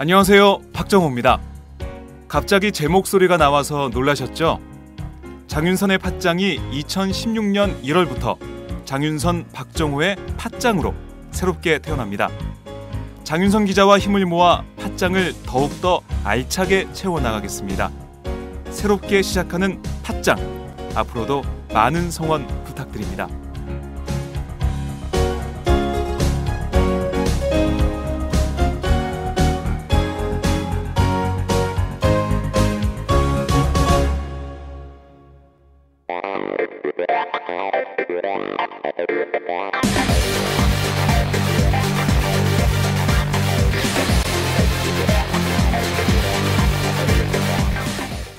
안녕하세요, 박정호입니다. 갑자기 제 목소리가 나와서 놀라셨죠? 장윤선의 팟짱이 2016년 1월부터 장윤선, 박정호의 팟짱으로 새롭게 태어납니다. 장윤선 기자와 힘을 모아 팟짱을 더욱더 알차게 채워나가겠습니다. 새롭게 시작하는 팟짱, 앞으로도 많은 성원 부탁드립니다.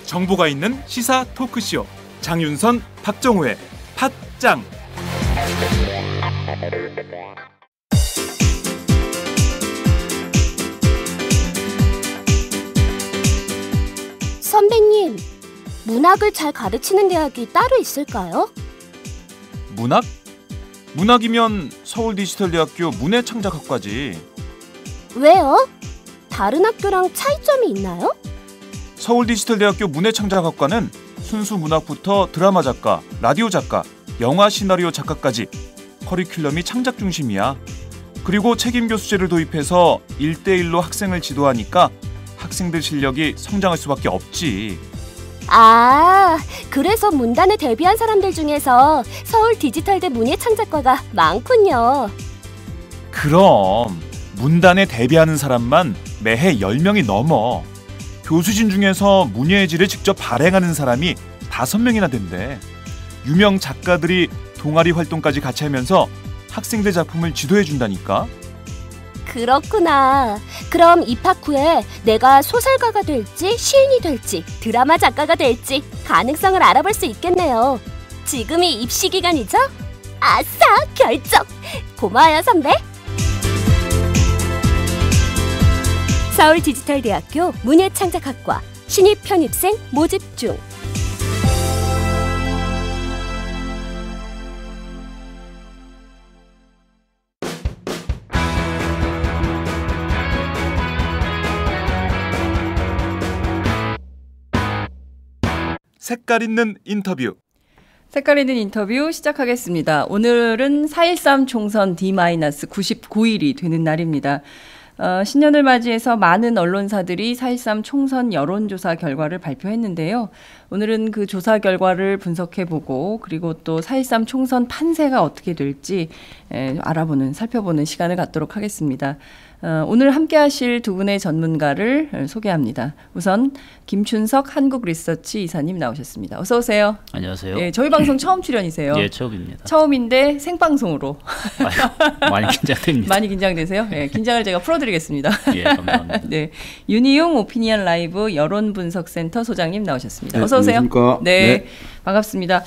정보가 있는 시사 토크쇼 장윤선, 박정호의 팟짱. 선배님, 문학을 잘 가르치는 대학이 따로 있을까요? 문학? 문학이면 서울디지털대학교 문해창작학과지. 왜요? 다른 학교랑 차이점이 있나요? 서울디지털대학교 문해창작학과는 순수 문학부터 드라마 작가, 라디오 작가, 영화 시나리오 작가까지 커리큘럼이 창작 중심이야. 그리고 책임 교수제를 도입해서 1대1로 학생을 지도하니까 학생들 실력이 성장할 수밖에 없지. 아, 그래서 문단에 데뷔한 사람들 중에서 서울디지털대 문예창작과가 많군요. 그럼 문단에 데뷔하는 사람만 매해 10명이 넘어. 교수진 중에서 문예의 질을 직접 발행하는 사람이 5명이나 된대. 유명 작가들이 동아리 활동까지 같이 하면서 학생들 작품을 지도해준다니까. 그렇구나. 그럼 입학 후에 내가 소설가가 될지 시인이 될지 드라마 작가가 될지 가능성을 알아볼 수 있겠네요. 지금이 입시 기간이죠? 아싸, 결정! 고마워요, 선배. 서울디지털대학교 문예창작학과 신입 편입생 모집 중. 색깔 있는 인터뷰. 색깔 있는 인터뷰 시작하겠습니다. 오늘은 4.13 총선 D-99일이 되는 날입니다. 신년을 맞이해서 많은 언론사들이 4.13 총선 여론조사 결과를 발표했는데요. 오늘은 그 조사 결과를 분석해보고 그리고 또 4.13 총선 판세가 어떻게 될지 살펴보는 시간을 갖도록 하겠습니다. 오늘 함께 하실 두 분의 전문가를 소개합니다. 우선 김춘석 한국리서치 이사님 나오셨습니다. 어서 오세요. 안녕하세요. 네, 저희 방송 처음 출연이세요. 예, 처음입니다. 처음인데 생방송으로. 많이 긴장됩니다. 많이 긴장되세요? 네, 긴장을 제가 풀어드리겠습니다. 예, 감사합니다. 네, 윤희용 오피니언 라이브 여론분석센터 소장님 나오셨습니다. 어서 오세요. 안녕하십니까. 네, 반갑습니다.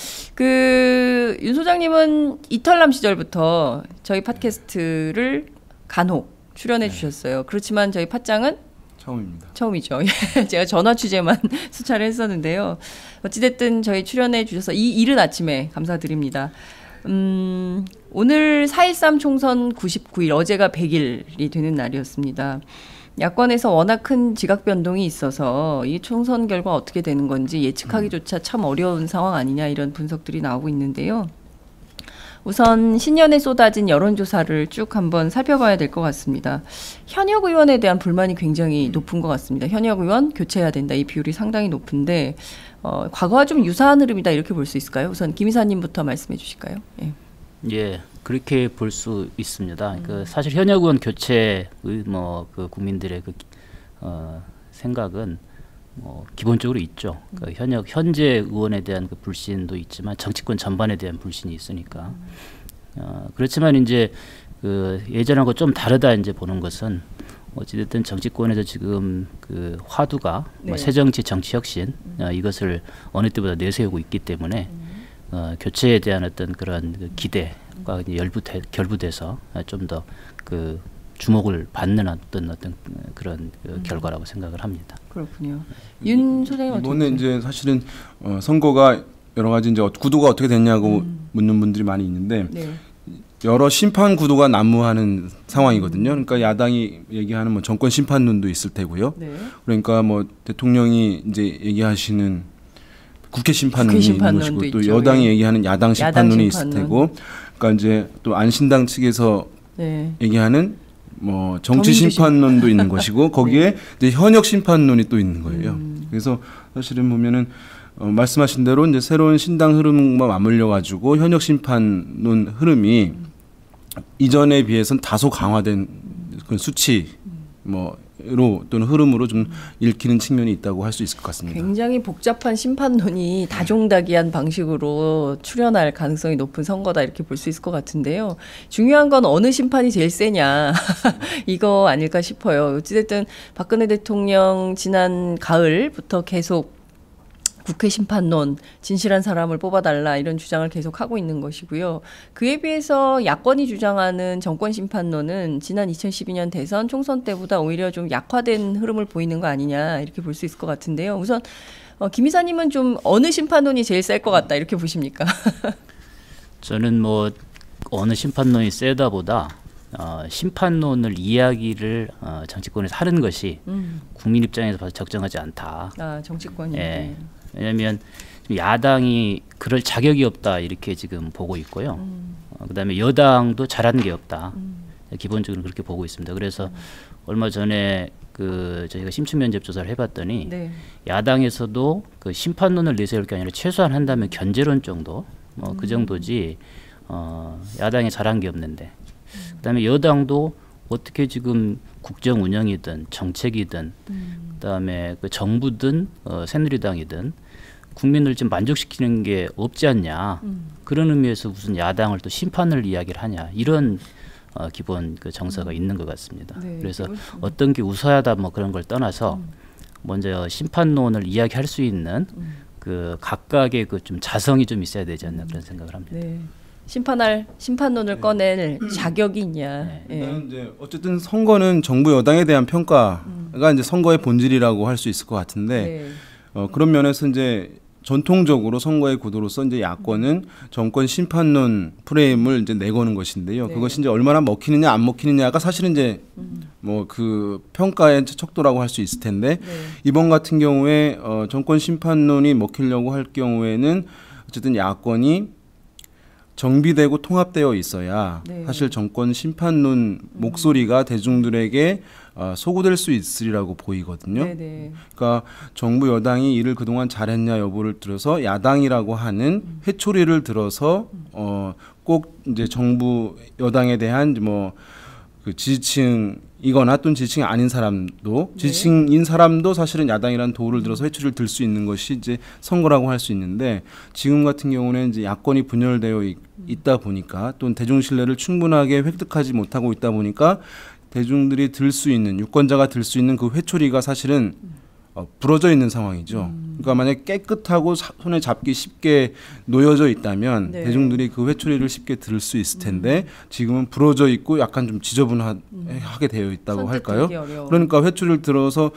윤 소장님은 이털남 시절부터 저희 팟캐스트를 간혹 출연해 주셨어요. 그렇지만 저희 팟짱은 처음입니다. 처음이죠. 제가 전화 취재만 수차례 했었는데요. 어찌됐든 저희 출연해 주셔서 이 이른 아침에 감사드립니다. 오늘 4.13 총선 99일, 어제가 100일이 되는 날이었습니다. 야권에서 워낙 큰 지각 변동이 있어서 이 총선 결과 어떻게 되는 건지 예측하기조차 참 어려운 상황 아니냐 이런 분석들이 나오고 있는데요. 우선 신년에 쏟아진 여론조사를 쭉 한번 살펴봐야 될 것 같습니다. 현역 의원에 대한 불만이 굉장히 높은 것 같습니다. 현역 의원 교체해야 된다. 이 비율이 상당히 높은데 과거와 좀 유사한 흐름이다 이렇게 볼 수 있을까요? 우선 김 이사님부터 말씀해 주실까요? 예. 예, 그렇게 볼 수 있습니다. 사실 현역 의원 교체의 그 국민들의 생각은 기본적으로 있죠. 현재 의원에 대한 그 불신도 있지만 정치권 전반에 대한 불신이 있으니까. 그렇지만 이제 예전하고 좀 다르다 이제 보는 것은 어찌됐든 정치권에서 지금 그 화두가 새정치, 정치혁신 이것을 어느 때보다 내세우고 있기 때문에 교체에 대한 어떤 그런 그 기대가 결부돼서 좀 더 그 주목을 받는 어떤 그런 결과라고 생각을 합니다. 그렇군요. 윤 소장님 어떻게 이번에 이제 사실은 선거가 여러 가지 이제 구도가 어떻게 됐냐고 묻는 분들이 많이 있는데 여러 심판 구도가 난무하는 상황이거든요. 그러니까 야당이 얘기하는 뭐 정권 심판론도 있을 테고요. 네. 그러니까 뭐 대통령이 이제 얘기하시는 국회 심판론이 있는 것이고 또 있죠. 여당이 얘기하는 야당 심판론이 있을 테고, 그러니까 이제 또 안신당 측에서 네. 얘기하는 뭐 정치 심판론도 있는 것이고 거기에 이제 현역 심판론이 또 있는 거예요. 그래서 사실은 보면은 말씀하신 대로 이제 새로운 신당 흐름과 맞물려 가지고 현역 심판론 흐름이 이전에 비해서는 다소 강화된 그 수치 뭐로 또는 흐름으로 좀 읽히는 측면이 있다고 할 수 있을 것 같습니다. 굉장히 복잡한 심판론이 다종다기한 방식으로 출현할 가능성이 높은 선거다 이렇게 볼 수 있을 것 같은데요. 중요한 건 어느 심판이 제일 세냐 이거 아닐까 싶어요. 어찌됐든 박근혜 대통령 지난 가을부터 계속 국회 심판론, 진실한 사람을 뽑아달라 이런 주장을 계속 하고 있는 것이고요. 그에 비해서 야권이 주장하는 정권 심판론은 지난 2012년 대선 총선 때보다 오히려 좀 약화된 흐름을 보이는 거 아니냐 이렇게 볼 수 있을 것 같은데요. 우선 김 이사님은 좀 어느 심판론이 제일 셀 것 같다 이렇게 보십니까? 저는 뭐 어느 심판론이 세다보다 심판론을 이야기를 정치권에서 하는 것이 국민 입장에서 봐서 적정하지 않다. 정치권이. 예. 왜냐하면 야당이 그럴 자격이 없다 이렇게 지금 보고 있고요. 그다음에 여당도 잘하는 게 없다. 기본적으로 그렇게 보고 있습니다. 그래서 얼마 전에 저희가 심층 면접 조사를 해봤더니 네. 야당에서도 그 심판론을 내세울 게 아니라 최소한 한다면 견제론 정도, 그 정도지 야당이 잘한 게 없는데. 그다음에 여당도 어떻게 지금 국정 운영이든 정책이든 그다음에 그 정부든 새누리당이든 국민을 좀 만족시키는 게 없지 않냐. 그런 의미에서 무슨 야당을 또 심판을 이야기를 하냐. 이런 기본 그 정서가 있는 것 같습니다. 네, 그래서 어떤 게 우수하다 뭐 그런 걸 떠나서 먼저 심판론을 이야기할 수 있는 그 각각의 그 좀 자성이 좀 있어야 되지 않나 그런 생각을 합니다. 네. 심판론을 꺼낼 자격이 있냐. 일단 이제 어쨌든 선거는 정부 여당에 대한 평가가 이제 선거의 본질이라고 할 수 있을 것 같은데 그런 면에서 이제 전통적으로 선거의 구도로서 이제 야권은 정권 심판론 프레임을 이제 내거는 것인데요. 네. 그것이 이제 얼마나 먹히느냐 안 먹히느냐가 사실은 이제 뭐 그 평가의 척도라고 할 수 있을 텐데 이번 같은 경우에 정권 심판론이 먹히려고 할 경우에는 어쨌든 야권이 정비되고 통합되어 있어야 사실 정권 심판론 목소리가 대중들에게 소구될 수 있으리라고 보이거든요. 그러니까 정부 여당이 일을 그동안 잘했냐 여부를 들어서 야당이라고 하는 회초리를 들어서 꼭 이제 정부 여당에 대한 뭐 그 지지층이거나 또는 지지층이 아닌 사람도 지지층인 사람도 사실은 야당이라는 도구를 들어서 회초리를 들 수 있는 것이 이제 선거라고 할 수 있는데 지금 같은 경우는 이제 야권이 분열되어 있다 보니까 또는 대중 신뢰를 충분하게 획득하지 못하고 있다 보니까 대중들이 들 수 있는 유권자가 들 수 있는 그 회초리가 사실은 부러져 있는 상황이죠. 그러니까 만약에 깨끗하고 손에 잡기 쉽게 놓여져 있다면 대중들이 그 회초리를 쉽게 들 수 있을 텐데 지금은 부러져 있고 약간 좀 지저분하게 되어 있다고 할까요? 그러니까 회초리를 들어서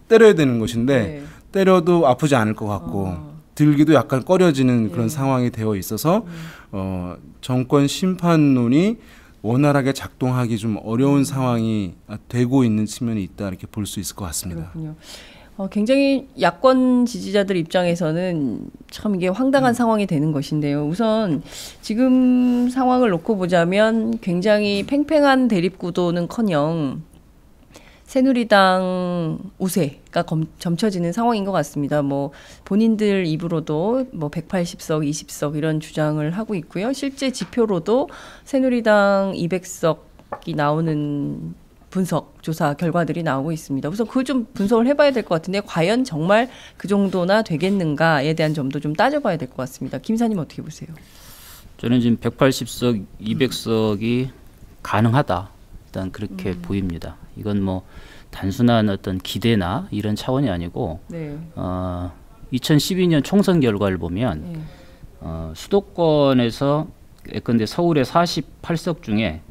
때려야 되는 것인데 때려도 아프지 않을 것 같고 들기도 약간 꺼려지는 그런 상황이 되어 있어서 정권 심판론이 원활하게 작동하기 좀 어려운 상황이 되고 있는 측면이 있다 이렇게 볼 수 있을 것 같습니다. 그렇군요. 굉장히 야권 지지자들 입장에서는 참 이게 황당한 상황이 되는 것인데요. 우선 지금 상황을 놓고 보자면 굉장히 팽팽한 대립구도는커녕 새누리당 우세가 점쳐지는 상황인 것 같습니다. 뭐 본인들 입으로도 뭐 180석, 20석 이런 주장을 하고 있고요. 실제 지표로도 새누리당 200석이 나오는 분석, 조사 결과들이 나오고 있습니다. 우선 그걸 좀 분석을 해봐야 될 것 같은데 과연 정말 그 정도나 되겠는가에 대한 점도 좀 따져봐야 될 것 같습니다. 김 이사님 어떻게 보세요? 저는 지금 180석, 200석이 가능하다. 일단 그렇게 보입니다. 이건 뭐 단순한 어떤 기대나 이런 차원이 아니고 2012년 총선 결과를 보면 수도권에서 예컨대 서울의 48석 중에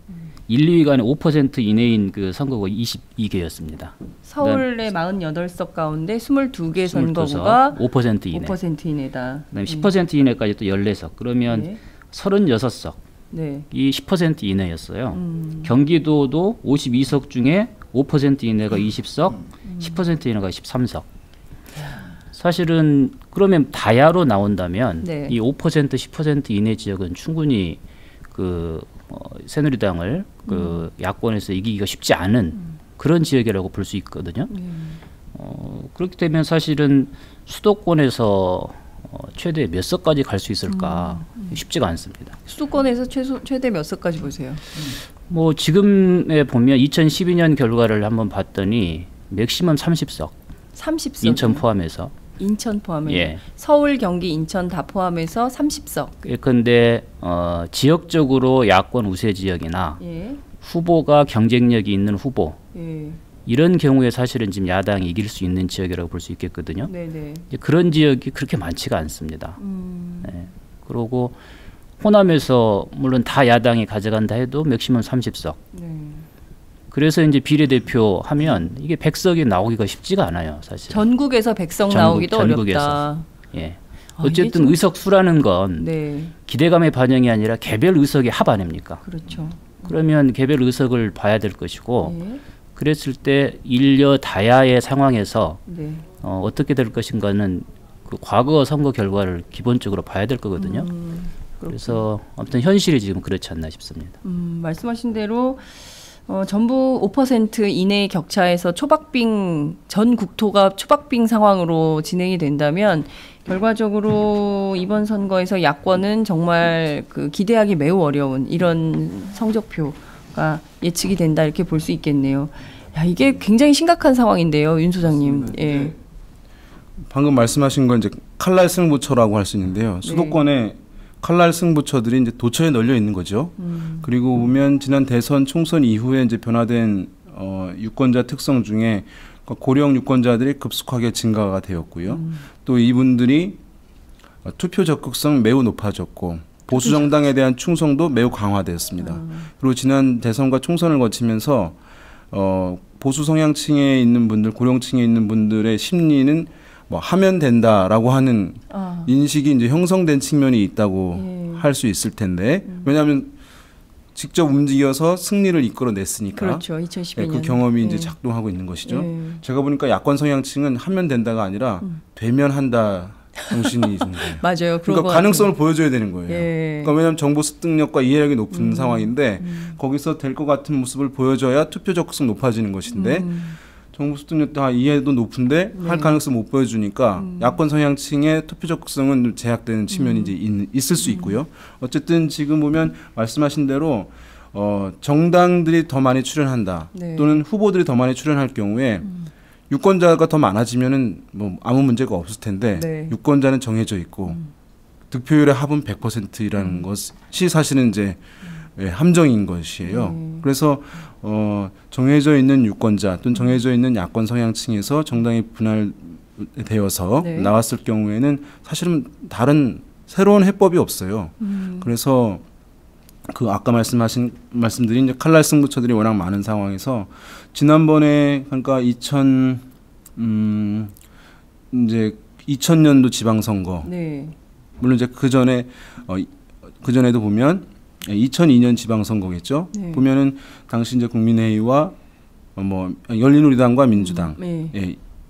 1, 2위 간에 5% 이내인 그 선거구가 22개였습니다. 서울의 48석 가운데 22개 선거구가 5% 이내. 5% 이내다. 그다음에 10% 이내까지 또 14석. 그러면 36석. 네. 이 10% 이내였어요. 경기도도 52석 중에 5% 이내가 20석, 10% 이내가 13석. 사실은 그러면 다야로 나온다면 네. 이 5% 10% 이내 지역은 충분히 그 새누리당을 그 야권에서 이기기가 쉽지 않은 그런 지역이라고 볼 수 있거든요. 그렇기 때문에 사실은 수도권에서 최대 몇 석까지 갈 수 있을까 쉽지가 않습니다. 수도권에서 최대 몇 석까지 보세요? 뭐 지금에 보면 2012년 결과를 한번 봤더니 맥시멈 30석. 30석. 인천 포함해서. 인천 포함해서. 예. 서울, 경기, 인천 다 포함해서 30석. 그런데 지역적으로 야권 우세 지역이나 예. 후보가 경쟁력이 있는 후보 예. 이런 경우에 사실은 지금 야당이 이길 수 있는 지역이라고 볼 수 있겠거든요. 네네. 이제 그런 지역이 그렇게 많지가 않습니다. 네. 그리고 호남에서 물론 다 야당이 가져간다 해도 맥시멈 30석. 네. 그래서 이제 비례대표 하면 이게 100석이 나오기가 쉽지가 않아요, 사실. 전국에서 100석 나오기도 전국에서. 어렵다. 예. 아, 어쨌든 이게 의석 수라는 건 네. 기대감의 반영이 아니라 개별 의석의 합 아닙니까? 그렇죠. 그러면 개별 의석을 봐야 될 것이고 네. 그랬을 때 일여 다야의 상황에서 네. 어떻게 될 것인가는 그 과거 선거 결과를 기본적으로 봐야 될 거거든요. 그래서 아무튼 현실이 지금 그렇지 않나 싶습니다. 말씀하신 대로 전부 5% 이내의 격차에서 전 국토가 초박빙 상황으로 진행이 된다면 결과적으로 이번 선거에서 야권은 정말 그 기대하기 매우 어려운 이런 성적표가 예측이 된다 이렇게 볼 수 있겠네요. 야, 이게 굉장히 심각한 상황인데요, 윤 소장님. 예. 방금 말씀하신 건 이제 칼날 승부처라고 할 수 있는데요. 수도권에 칼날 승부처들이 이제 도처에 널려 있는 거죠. 그리고 보면 지난 대선 총선 이후에 이제 변화된 유권자 특성 중에 고령 유권자들이 급속하게 증가가 되었고요. 또 이분들이 투표 적극성 매우 높아졌고 보수 정당에 대한 충성도 매우 강화되었습니다. 그리고 지난 대선과 총선을 거치면서 보수 성향층에 있는 분들, 고령층에 있는 분들의 심리는 뭐 하면 된다라고 하는 인식이 이제 형성된 측면이 있다고 할 수 있을 텐데 왜냐하면 직접 움직여서 승리를 이끌어냈으니까 그렇죠. 2012년. 그 경험이 이제 작동하고 있는 것이죠. 제가 보니까 야권 성향층은 하면 된다가 아니라 되면 한다 정신이 좀 맞아요. 그러니까 가능성을 보여줘야 되는 거예요. 예. 그러니까 왜냐하면 정보 습득력과 이해력이 높은 상황인데 거기서 될 것 같은 모습을 보여줘야 투표 적극성 높아지는 것인데 정보 습득력 다 이해도 높은데 할 가능성 못 보여주니까 야권 성향층의 투표 적극성은 좀 제약되는 측면이 이제 있을 수 있고요. 어쨌든 지금 보면 말씀하신 대로 정당들이 더 많이 출연한다 또는 후보들이 더 많이 출연할 경우에 유권자가 더 많아지면은 뭐 아무 문제가 없을 텐데 유권자는 정해져 있고 득표율의 합은 100%이라는 것이 사실은 이제 함정인 것이에요. 그래서 정해져 있는 유권자 또는 정해져 있는 야권 성향층에서 정당이 분할되어서 나왔을 경우에는 사실은 다른 새로운 해법이 없어요. 그래서 그 아까 말씀드린 이제 칼날 승부처들이 워낙 많은 상황에서 지난번에 그러니까 이제 2000년도 지방선거 물론 이제 그전에도 보면 2002년 지방선거겠죠. 보면은 당시 이제 국민회의와 뭐 열린우리당과 민주당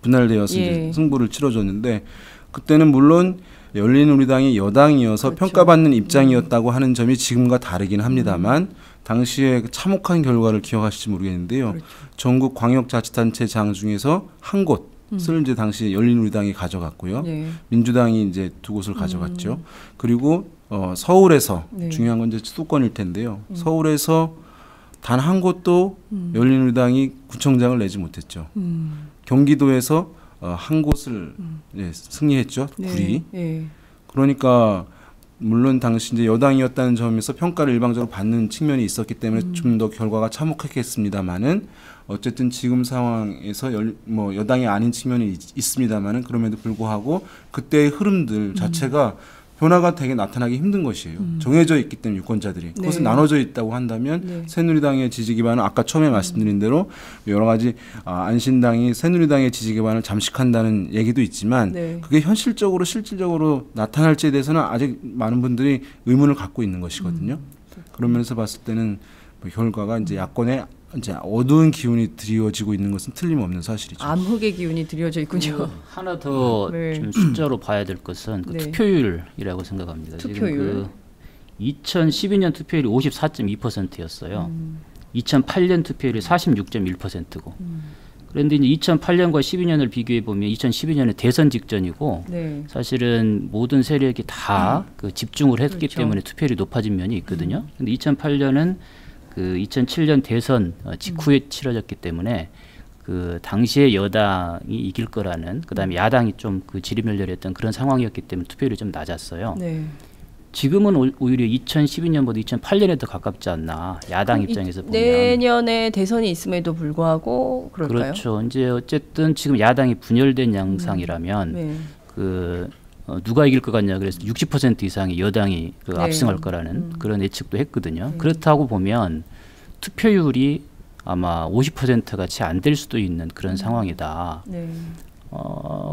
분할되어서 이제 승부를 치러줬는데 그때는 물론 열린우리당이 여당이어서 그렇죠. 평가받는 입장이었다고 하는 점이 지금과 다르긴 합니다만 당시에 참혹한 결과를 기억하실지 모르겠는데요. 그렇죠. 전국 광역자치단체장 중에서 한 곳을 이제 당시 열린우리당이 가져갔고요. 민주당이 이제 두 곳을 가져갔죠. 그리고 서울에서 중요한 건 이제 수도권일 텐데요. 서울에서 단 한 곳도 열린우리당이 구청장을 내지 못했죠. 경기도에서 한 곳을 승리했죠. 구리. 그러니까 물론 당시 이제 여당이었다는 점에서 평가를 일방적으로 받는 측면이 있었기 때문에 좀 더 결과가 참혹했겠습니다만은 어쨌든 지금 상황에서 뭐 여당이 아닌 측면이 있습니다만은 그럼에도 불구하고 그때의 흐름들 자체가 변화가 되게 나타나기 힘든 것이에요. 정해져 있기 때문에 유권자들이 그것은 나눠져 있다고 한다면 새누리당의 지지 기반은 아까 처음에 말씀드린 대로 여러 가지 안신당이 새누리당의 지지 기반을 잠식한다는 얘기도 있지만 그게 실질적으로 나타날지에 대해서는 아직 많은 분들이 의문을 갖고 있는 것이거든요. 그런 면에서 봤을 때는 뭐 결과가 이제 야권에 이제 어두운 기운이 드리워지고 있는 것은 틀림없는 사실이죠. 암흑의 기운이 드리워져 있군요. 하나 더 네. 좀 숫자로 봐야 될 것은 그 네. 투표율이라고 생각합니다. 투표율. 지금 그 2012년 투표율이 54.2%였어요. 2008년 투표율이 46.1%고. 그런데 이제 2008년과 12년을 비교해 보면 2012년은 대선 직전이고 네. 사실은 모든 세력이 다 그 집중을 했기 그렇죠. 때문에 투표율이 높아진 면이 있거든요. 근데 2008년은 그 2007년 대선 직후에 치러졌기 때문에 그 당시에 여당이 이길 거라는 그다음에 야당이 좀 그 지리멸렬했던 그런 상황이었기 때문에 투표율이 좀 낮았어요. 네. 지금은 오히려 2012년보다 2008년에 더 가깝지 않나 야당 입장에서 보면. 내년에 대선이 있음에도 불구하고 그럴까요? 그렇죠. 이제 어쨌든 지금 야당이 분열된 양상이라면 네. 그 누가 이길 것 같냐 그래서 60% 이상의 여당이 그 네. 압승할 거라는 그런 예측도 했거든요. 그렇다고 보면 투표율이 아마 50%가 채 안 될 수도 있는 그런 상황이다. 네.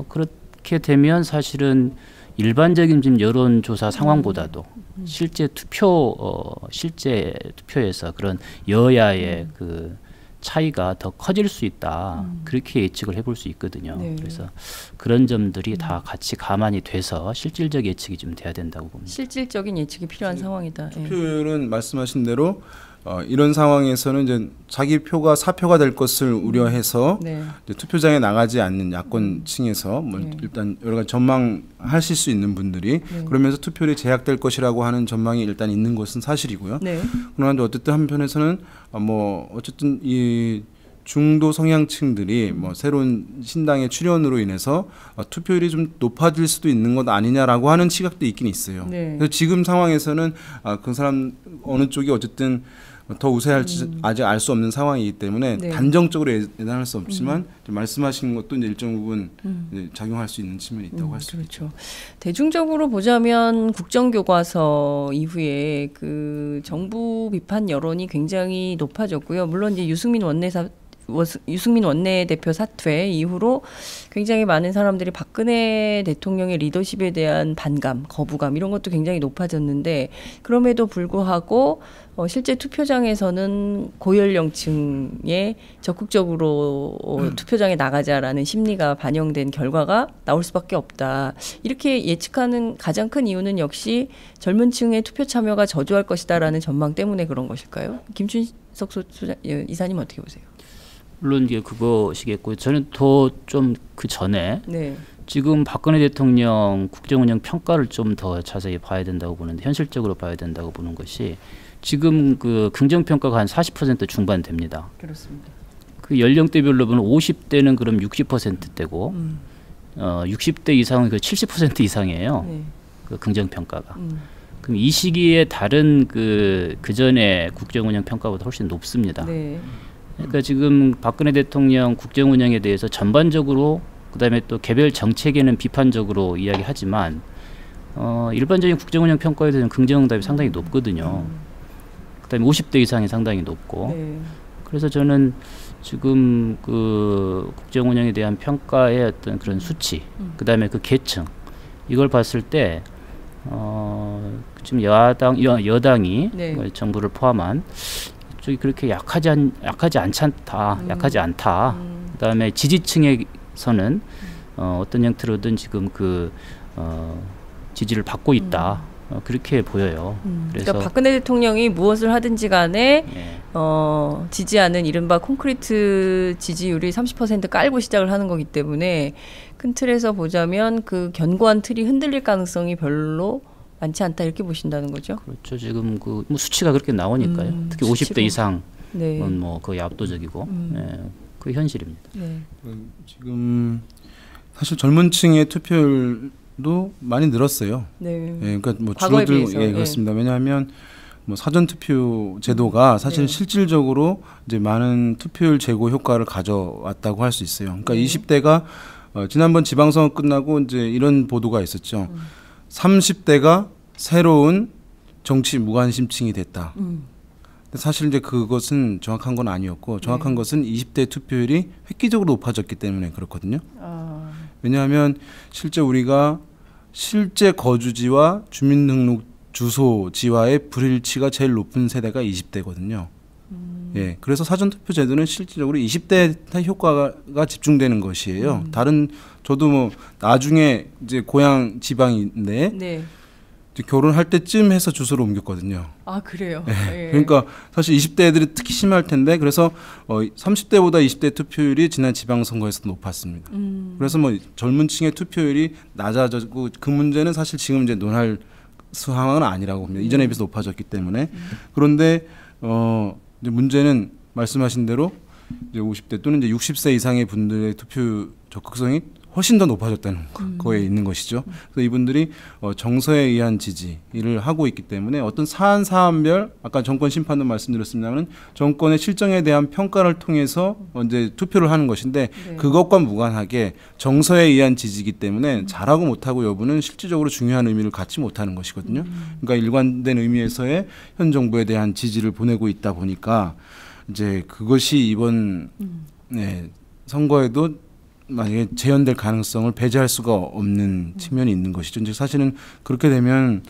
그렇게 되면 사실은 일반적인 지금 여론조사 상황보다도 실제 투표에서 그런 여야의 그 차이가 더 커질 수 있다. 그렇게 예측을 해볼 수 있거든요. 네. 그래서 그런 점들이 다 같이 감안이 돼서 실질적 예측이 좀 돼야 된다고 봅니다. 실질적인 예측이 필요한 상황이다. 예. 투표율은 말씀하신 대로 이런 상황에서는 이제 자기 표가 사표가 될 것을 우려해서 네. 이제 투표장에 나가지 않는 야권층에서 뭐 네. 일단 여러 가지 전망하실 수 있는 분들이 그러면서 투표율이 제약될 것이라고 하는 전망이 일단 있는 것은 사실이고요. 네. 그런데 어쨌든 한편에서는 뭐 어쨌든 이 중도 성향층들이 뭐 새로운 신당의 출현으로 인해서 투표율이 좀 높아질 수도 있는 것 아니냐라고 하는 시각도 있긴 있어요. 네. 그래서 지금 상황에서는 그 사람 어느 쪽이 어쨌든 더 우세할지 아직 알 수 없는 상황이기 때문에 네. 단정적으로 예단할 수 없지만 말씀하신 것도 이제 일정 부분 이제 작용할 수 있는 측면이 있다고 할 수 있죠. 그렇죠. 대중적으로 보자면 국정교과서 이후에 그 정부 비판 여론이 굉장히 높아졌고요. 물론 이제 유승민 원내대표 사퇴 이후로 굉장히 많은 사람들이 박근혜 대통령의 리더십에 대한 반감, 거부감 이런 것도 굉장히 높아졌는데 그럼에도 불구하고 실제 투표장에서는 고연령층에 적극적으로 투표장에 나가자라는 심리가 반영된 결과가 나올 수밖에 없다. 이렇게 예측하는 가장 큰 이유는 역시 젊은 층의 투표 참여가 저조할 것이다라는 전망 때문에 그런 것일까요? 김춘석 이사님 어떻게 보세요? 물론 이게 그것이겠고요. 저는 더 좀 그 전에 네. 지금 박근혜 대통령 국정운영 평가를 좀 더 자세히 봐야 된다고 보는데 현실적으로 봐야 된다고 보는 것이 지금 그 긍정평가가 한 40% 중반 됩니다. 그렇습니다. 그 연령대별로 보면 50대는 그럼 60%대고 60대 이상은 그 70% 이상이에요. 네. 그 긍정평가가. 그럼 이 시기에 다른 그 전에 국정운영 평가보다 훨씬 높습니다. 네. 그러니까 지금 박근혜 대통령 국정운영에 대해서 전반적으로 그다음에 또 개별 정책에는 비판적으로 이야기하지만 일반적인 국정운영 평가에 대한 긍정응답이 상당히 높거든요. 그다음에 50대 이상이 상당히 높고 네. 그래서 저는 지금 그 국정운영에 대한 평가의 어떤 그런 수치 그다음에 그 계층 이걸 봤을 때 지금 여당이 네. 정부를 포함한 쪽이 그렇게 약하지 않다. 그다음에 지지층에서는 어떤 형태로든 지금 그 지지를 받고 있다. 그렇게 보여요. 그래서 그러니까 박근혜 대통령이 무엇을 하든지 간에 예. 지지하는 이른바 콘크리트 지지율이 30% 깔고 시작을 하는 거기 때문에 큰 틀에서 보자면 그 견고한 틀이 흔들릴 가능성이 별로 많지 않다 이렇게 보신다는 거죠. 그렇죠. 지금 그 뭐 수치가 그렇게 나오니까요. 특히 50대 수치로. 이상은 네. 뭐 거의 압도적이고 예, 그 현실입니다. 네. 지금 사실 젊은층의 투표율도 많이 늘었어요. 네. 예, 그러니까 뭐 과거에 줄어들 비해서, 예, 그렇습니다. 왜냐하면 뭐 사전 투표 제도가 사실 네. 실질적으로 이제 많은 투표율 제고 효과를 가져왔다고 할 수 있어요. 그러니까 20대가 지난번 지방선거 끝나고 이제 이런 보도가 있었죠. 30대가 새로운 정치 무관심층이 됐다. 근데 사실 이제 그것은 정확한 건 아니었고 정확한 것은 20대 투표율이 획기적으로 높아졌기 때문에 그렇거든요. 왜냐하면 실제 우리가 실제 거주지와 주민등록 주소지와의 불일치가 제일 높은 세대가 20대거든요. 예, 그래서 사전투표 제도는 실질적으로 20대 효과가 집중되는 것이에요. 다른 저도 뭐 나중에 이제 고향 지방인데 네. 이제 결혼할 때쯤 해서 주소를 옮겼거든요. 아 그래요. 예, 예. 그러니까 사실 20대 애들이 특히 심할 텐데 그래서 30대보다 20대 투표율이 지난 지방선거에서 높았습니다. 그래서 뭐 젊은 층의 투표율이 낮아졌고 그 문제는 사실 지금 이제 논할 상황은 아니라고 봅니다. 이전에 비해서 높아졌기 때문에. 그런데 이제 문제는 말씀하신 대로 이제 50대 또는 이제 60세 이상의 분들의 투표 적극성이 훨씬 더 높아졌다는 거에 있는 것이죠. 그래서 이분들이 정서에 의한 지지를 하고 있기 때문에 어떤 사안별 아까 정권 심판도 말씀드렸습니다만 정권의 실정에 대한 평가를 통해서 이제 투표를 하는 것인데 네. 그것과 무관하게 정서에 의한 지지이기 때문에 잘하고 못하고 여부는 실질적으로 중요한 의미를 갖지 못하는 것이거든요. 그러니까 일관된 의미에서의 현 정부에 대한 지지를 보내고 있다 보니까 이제 그것이 이번 선거에도 만약에 재현될 가능성을 배제할 수가 없는 측면이 있는 것이죠. 이제 사실은 그렇게 되면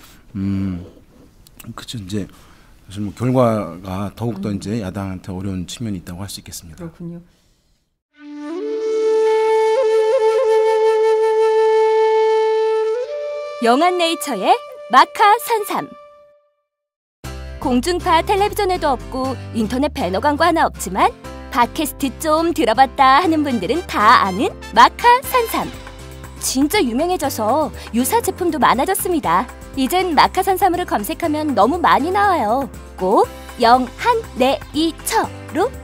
그죠 이제 사실 뭐 결과가 더욱더 이제 야당한테 어려운 측면이 있다고 할 수 있겠습니다. 그렇군요. 영한네이처의 마카 산삼. 공중파 텔레비전에도 없고 인터넷 배너 광고 하나 없지만 팟캐스트 좀 들어봤다 하는 분들은 다 아는 마카 산삼. 진짜 유명해져서 유사 제품도 많아졌습니다. 이젠 마카 산삼으로 검색하면 너무 많이 나와요. 꼭 영한네이처로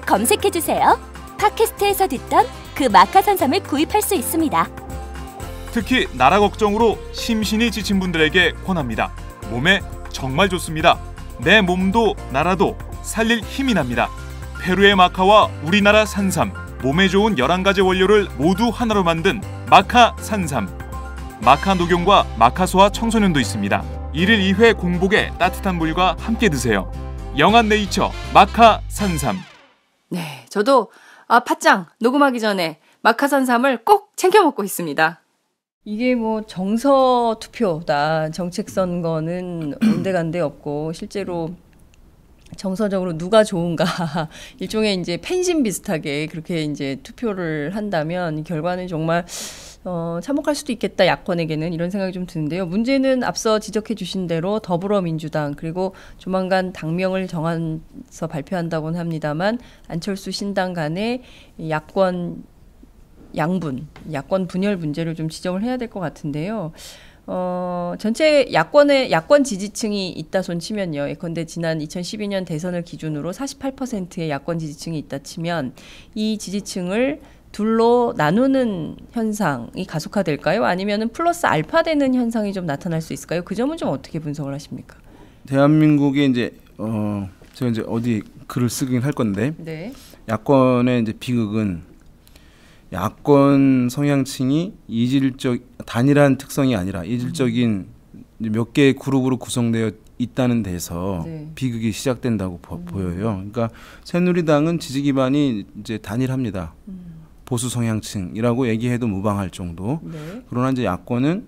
검색해주세요. 팟캐스트에서 듣던 그 마카 산삼을 구입할 수 있습니다. 특히 나라 걱정으로 심신이 지친 분들에게 권합니다. 몸에 정말 좋습니다. 내 몸도 나라도 살릴 힘이 납니다. 페루의 마카와 우리나라 산삼, 몸에 좋은 11가지 원료를 모두 하나로 만든 마카 산삼. 마카 녹용과 마카소와 청소년도 있습니다. 1일 2회 공복에 따뜻한 물과 함께 드세요. 영한네이처 마카 산삼. 네, 저도 팟짱 녹음하기 전에 마카 산삼을 꼭 챙겨 먹고 있습니다. 이게 뭐 정서 투표다. 정책 선거는 온데간데 없고 실제로 정서적으로 누가 좋은가 일종의 이제 팬심 비슷하게 그렇게 이제 투표를 한다면 결과는 정말 참혹할 수도 있겠다 야권에게는 이런 생각이 좀 드는데요. 문제는 앞서 지적해 주신 대로 더불어민주당 그리고 조만간 당명을 정해서 발표한다고는 합니다만 안철수 신당 간의 야권 양분, 야권 분열 문제를 좀 지적을 해야 될 것 같은데요. 전체 야권 지지층이 있다 손 치면요. 예컨대 지난 2012년 대선을 기준으로 48%의 야권 지지층이 있다 치면 이 지지층을 둘로 나누는 현상이 가속화될까요? 아니면은 플러스 알파 되는 현상이 좀 나타날 수 있을까요? 그 점은 좀 어떻게 분석을 하십니까? 대한민국의 이제 제가 이제 어디 글을 쓰긴 할 건데 네. 야권의 이제 비극은 야권 성향층이 단일한 특성이 아니라 이질적인 몇 개의 그룹으로 구성되어 있다는 데서 네. 비극이 시작된다고 보여요. 그러니까 새누리당은 지지 기반이 이제 단일합니다. 보수 성향층이라고 얘기해도 무방할 정도. 네. 그러나 이제 야권은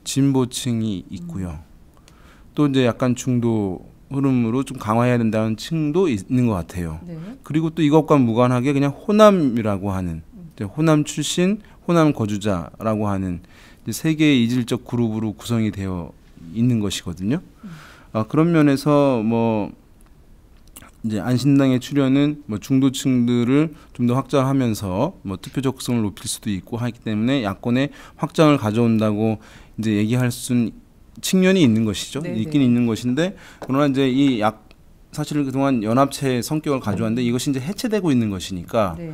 진보층이 있고요. 또 이제 약간 중도 흐름으로 좀 강화해야 된다는 층도 있는 것 같아요. 네. 그리고 또 이것과 무관하게 그냥 호남이라고 하는 호남 출신, 호남 거주자라고 하는 세 개의 이질적 그룹으로 구성이 되어 있는 것이거든요. 그런 면에서 뭐 이제 안신당의 출현은 뭐 중도층들을 좀 더 확장하면서 뭐 투표 적성을 높일 수도 있고 하기 때문에 야권의 확장을 가져온다고 이제 얘기할 수는 측면이 있는 것이죠. 네네. 있긴 있는 것인데 그러나 이제 사실 그동안 연합체의 성격을 가져왔는데 이것이 이제 해체되고 있는 것이니까. 네.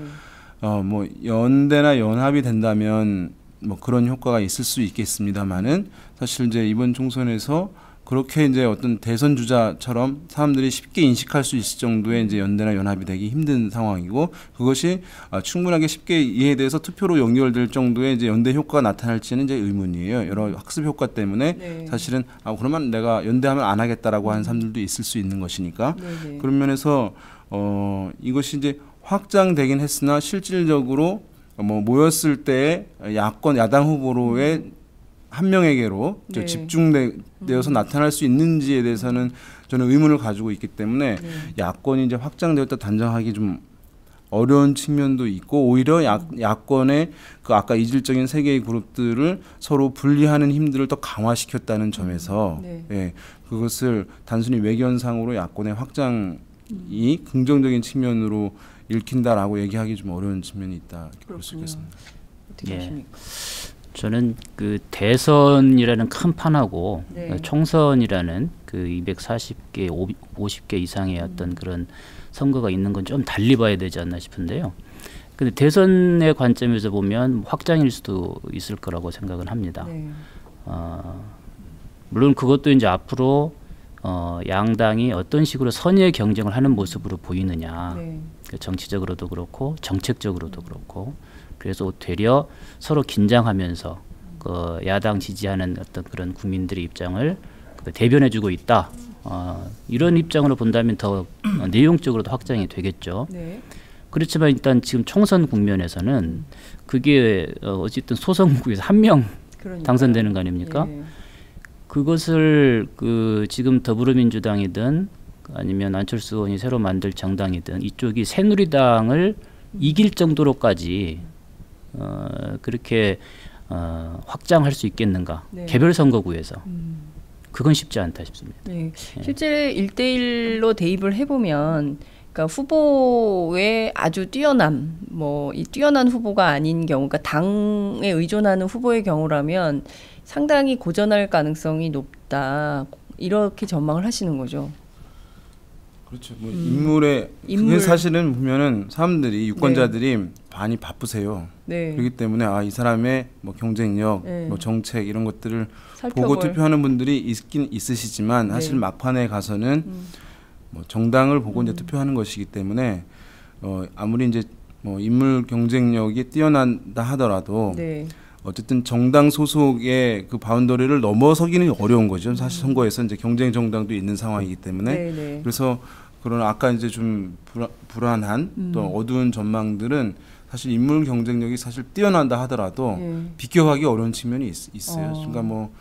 뭐 연대나 연합이 된다면 뭐 그런 효과가 있을 수 있겠습니다만은 사실 이제 이번 총선에서 그렇게 이제 어떤 대선 주자처럼 사람들이 쉽게 인식할 수 있을 정도의 이제 연대나 연합이 되기 힘든 상황이고 그것이 충분하게 쉽게 이해돼서 투표로 연결될 정도의 이제 연대 효과가 나타날지는 이제 의문이에요. 여러 학습 효과 때문에 네. 사실은 그러면 내가 연대하면 안 하겠다라고 하는 사람들도 있을 수 있는 것이니까 네네. 그런 면에서 이것이 이제 확장되긴 했으나 실질적으로 뭐 모였을 때 야당 후보로의 한 명에게로 네. 집중되어서 나타날 수 있는지에 대해서는 저는 의문을 가지고 있기 때문에 네. 야권이 이제 확장되었다 단정하기 좀 어려운 측면도 있고 오히려 야권의 그 아까 이질적인 세 개의 그룹들을 서로 분리하는 힘들을 더 강화시켰다는 점에서 네. 예, 그것을 단순히 외견상으로 야권의 확장이 긍정적인 측면으로 읽힌다라고 얘기하기 좀 어려운 측면이 있다 볼 수 있겠습니다. 어떻게 하십니까? 저는 그 대선이라는 큰 판하고 네. 총선이라는 그 240개, 50개 이상의 어떤 그런 선거가 있는 건 좀 달리 봐야 되지 않나 싶은데요. 근데 대선의 관점에서 보면 확장일 수도 있을 거라고 생각은 합니다. 네. 물론 그것도 이제 앞으로 양당이 어떤 식으로 선의의 경쟁을 하는 모습으로 보이느냐, 네. 정치적으로도 그렇고 정책적으로도 그렇고, 그래서 되려 서로 긴장하면서 그 야당 지지하는 어떤 그런 국민들의 입장을 대변해주고 있다. 이런 입장으로 본다면 더 내용적으로도 확장이 되겠죠. 네. 그렇지만 일단 지금 총선 국면에서는 그게 어쨌든 소선국에서 한 명 당선되는 거 아닙니까? 네. 그것을 그 지금 더불어민주당이든 아니면 안철수 의원이 새로 만들 정당이든 이쪽이 새누리당을 이길 정도로까지 그렇게 확장할 수 있겠는가? 네. 개별 선거구에서 그건 쉽지 않다 싶습니다. 네. 실제 1대1로 대입을 해보면, 그러니까 후보의 아주 뛰어남, 뭐 이 뛰어난 후보가 아닌 경우, 그러니까 당에 의존하는 후보의 경우라면 상당히 고전할 가능성이 높다. 이렇게 전망을 하시는 거죠. 그렇죠. 뭐 인물의 그게 사실은 보면은 사람들이 유권자들이 많이 바쁘세요. 네. 그렇기 때문에 이 사람의 뭐 경쟁력, 네. 뭐 정책 이런 것들을 살펴볼. 보고 투표하는 분들이 있긴 있으시지만 사실 네. 막판에 가서는 뭐 정당을 보고 이제 투표하는 것이기 때문에 아무리 이제 뭐 인물 경쟁력이 뛰어난다 하더라도 네. 어쨌든 정당 소속의 그 바운더리를 넘어서기는 어려운 거죠. 사실 선거에서 이제 경쟁 정당도 있는 상황이기 때문에 네, 네. 그래서 그런 아까 이제 좀 불안한 또 어두운 전망들은 사실 인물 경쟁력이 사실 뛰어난다 하더라도 비교하기 어려운 측면이 있어요. 그러니까 뭐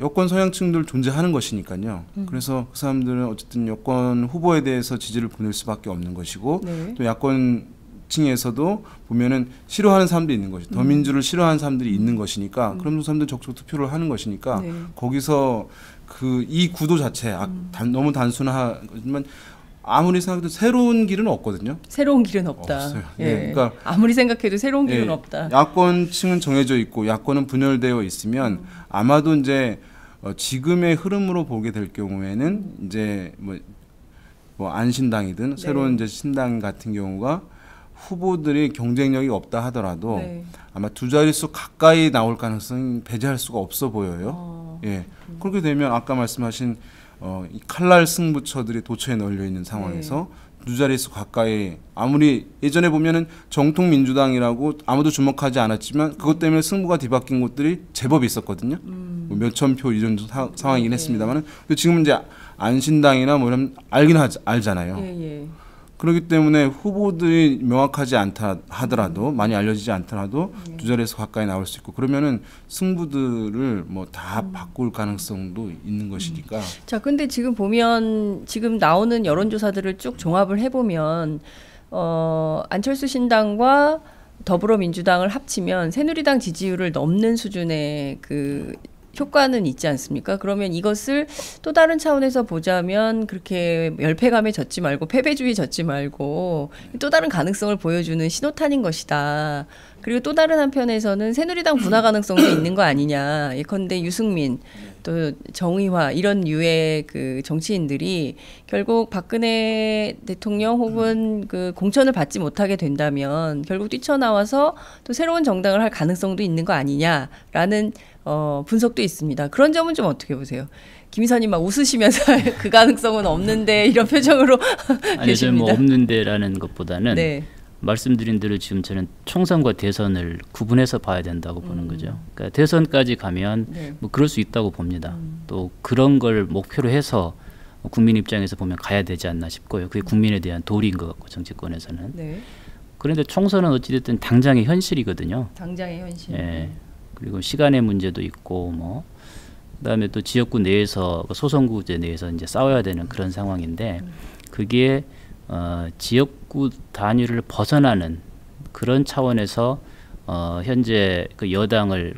여권 성향층들 존재하는 것이니까요. 그래서 그 사람들은 어쨌든 여권 후보에 대해서 지지를 보낼 수밖에 없는 것이고 네. 또 야권 층에서도 보면은 싫어하는 사람도 있는 것이 더민주를 싫어하는 사람들이 있는 것이니까 그런 그 사람들 적극 투표를 하는 것이니까 네. 거기서 그 이 구도 자체 너무 단순하지만 아무리 생각해도 새로운 길은 없거든요. 새로운 길은 없다. 없어요. 예. 예, 그러니까 아무리 생각해도 새로운 길은 예, 없다. 야권층은 정해져 있고 야권은 분열되어 있으면 아마도 이제 지금의 흐름으로 보게 될 경우에는 이제 뭐 안신당이든 새로운 이제 신당 같은 경우가 후보들이 경쟁력이 없다 하더라도 네. 아마 두 자릿수 가까이 나올 가능성이 배제할 수가 없어 보여요. 예. 그렇게 되면 아까 말씀하신 이 칼날 승부처들이 도처에 널려 있는 상황에서 두 자릿수 가까이 아무리 예전에 보면은 정통 민주당이라고 아무도 주목하지 않았지만 그것 때문에 승부가 뒤바뀐 곳들이 제법 있었거든요. 뭐 몇천 표 이 정도 상황이긴 했습니다만은 근데 지금 이제 안신당이나 뭐 이런 알잖아요. 예. 그렇기 때문에 후보들이 명확하지 않다 하더라도 많이 알려지지 않더라도 두 자리에서 가까이 나올 수 있고 그러면은 승부들을 뭐 다 바꿀 가능성도 있는 것이니까. 자, 근데 지금 보면 지금 나오는 여론조사들을 쭉 종합을 해보면 안철수 신당과 더불어민주당을 합치면 새누리당 지지율을 넘는 수준의 그 효과는 있지 않습니까? 그러면 이것을 또 다른 차원에서 보자면 그렇게 열패감에 젖지 말고 패배주의 젖지 말고 또 다른 가능성을 보여주는 신호탄인 것이다. 그리고 또 다른 한편에서는 새누리당 분화 가능성도 있는 거 아니냐. 예컨대 유승민 또 정의화 이런 류의 그 정치인들이 결국 박근혜 대통령 혹은 그 공천을 받지 못하게 된다면 결국 뛰쳐나와서 또 새로운 정당을 할 가능성도 있는 거 아니냐라는 분석도 있습니다. 그런 점은 좀 어떻게 보세요? 김 이사님 막 웃으시면서 그 가능성은 없는데 이런 표정으로 아니 계십니다. 뭐 없는데라는 것보다는 네. 말씀드린 대로 지금 저는 총선과 대선을 구분해서 봐야 된다고 보는 거죠. 그러니까 대선까지 가면 뭐 그럴 수 있다고 봅니다. 또 그런 걸 목표로 해서 국민 입장에서 보면 가야 되지 않나 싶고요. 그게 국민에 대한 도리인 것 같고 정치권에서는. 네. 그런데 총선은 어찌됐든 당장의 현실이거든요. 당장의 현실. 예. 그리고 시간의 문제도 있고 뭐 그다음에 또 지역구 내에서 소선구제 내에서 이제 싸워야 되는 그런 상황인데 그게 지역구 단위를 벗어나는 그런 차원에서 현재 그 여당을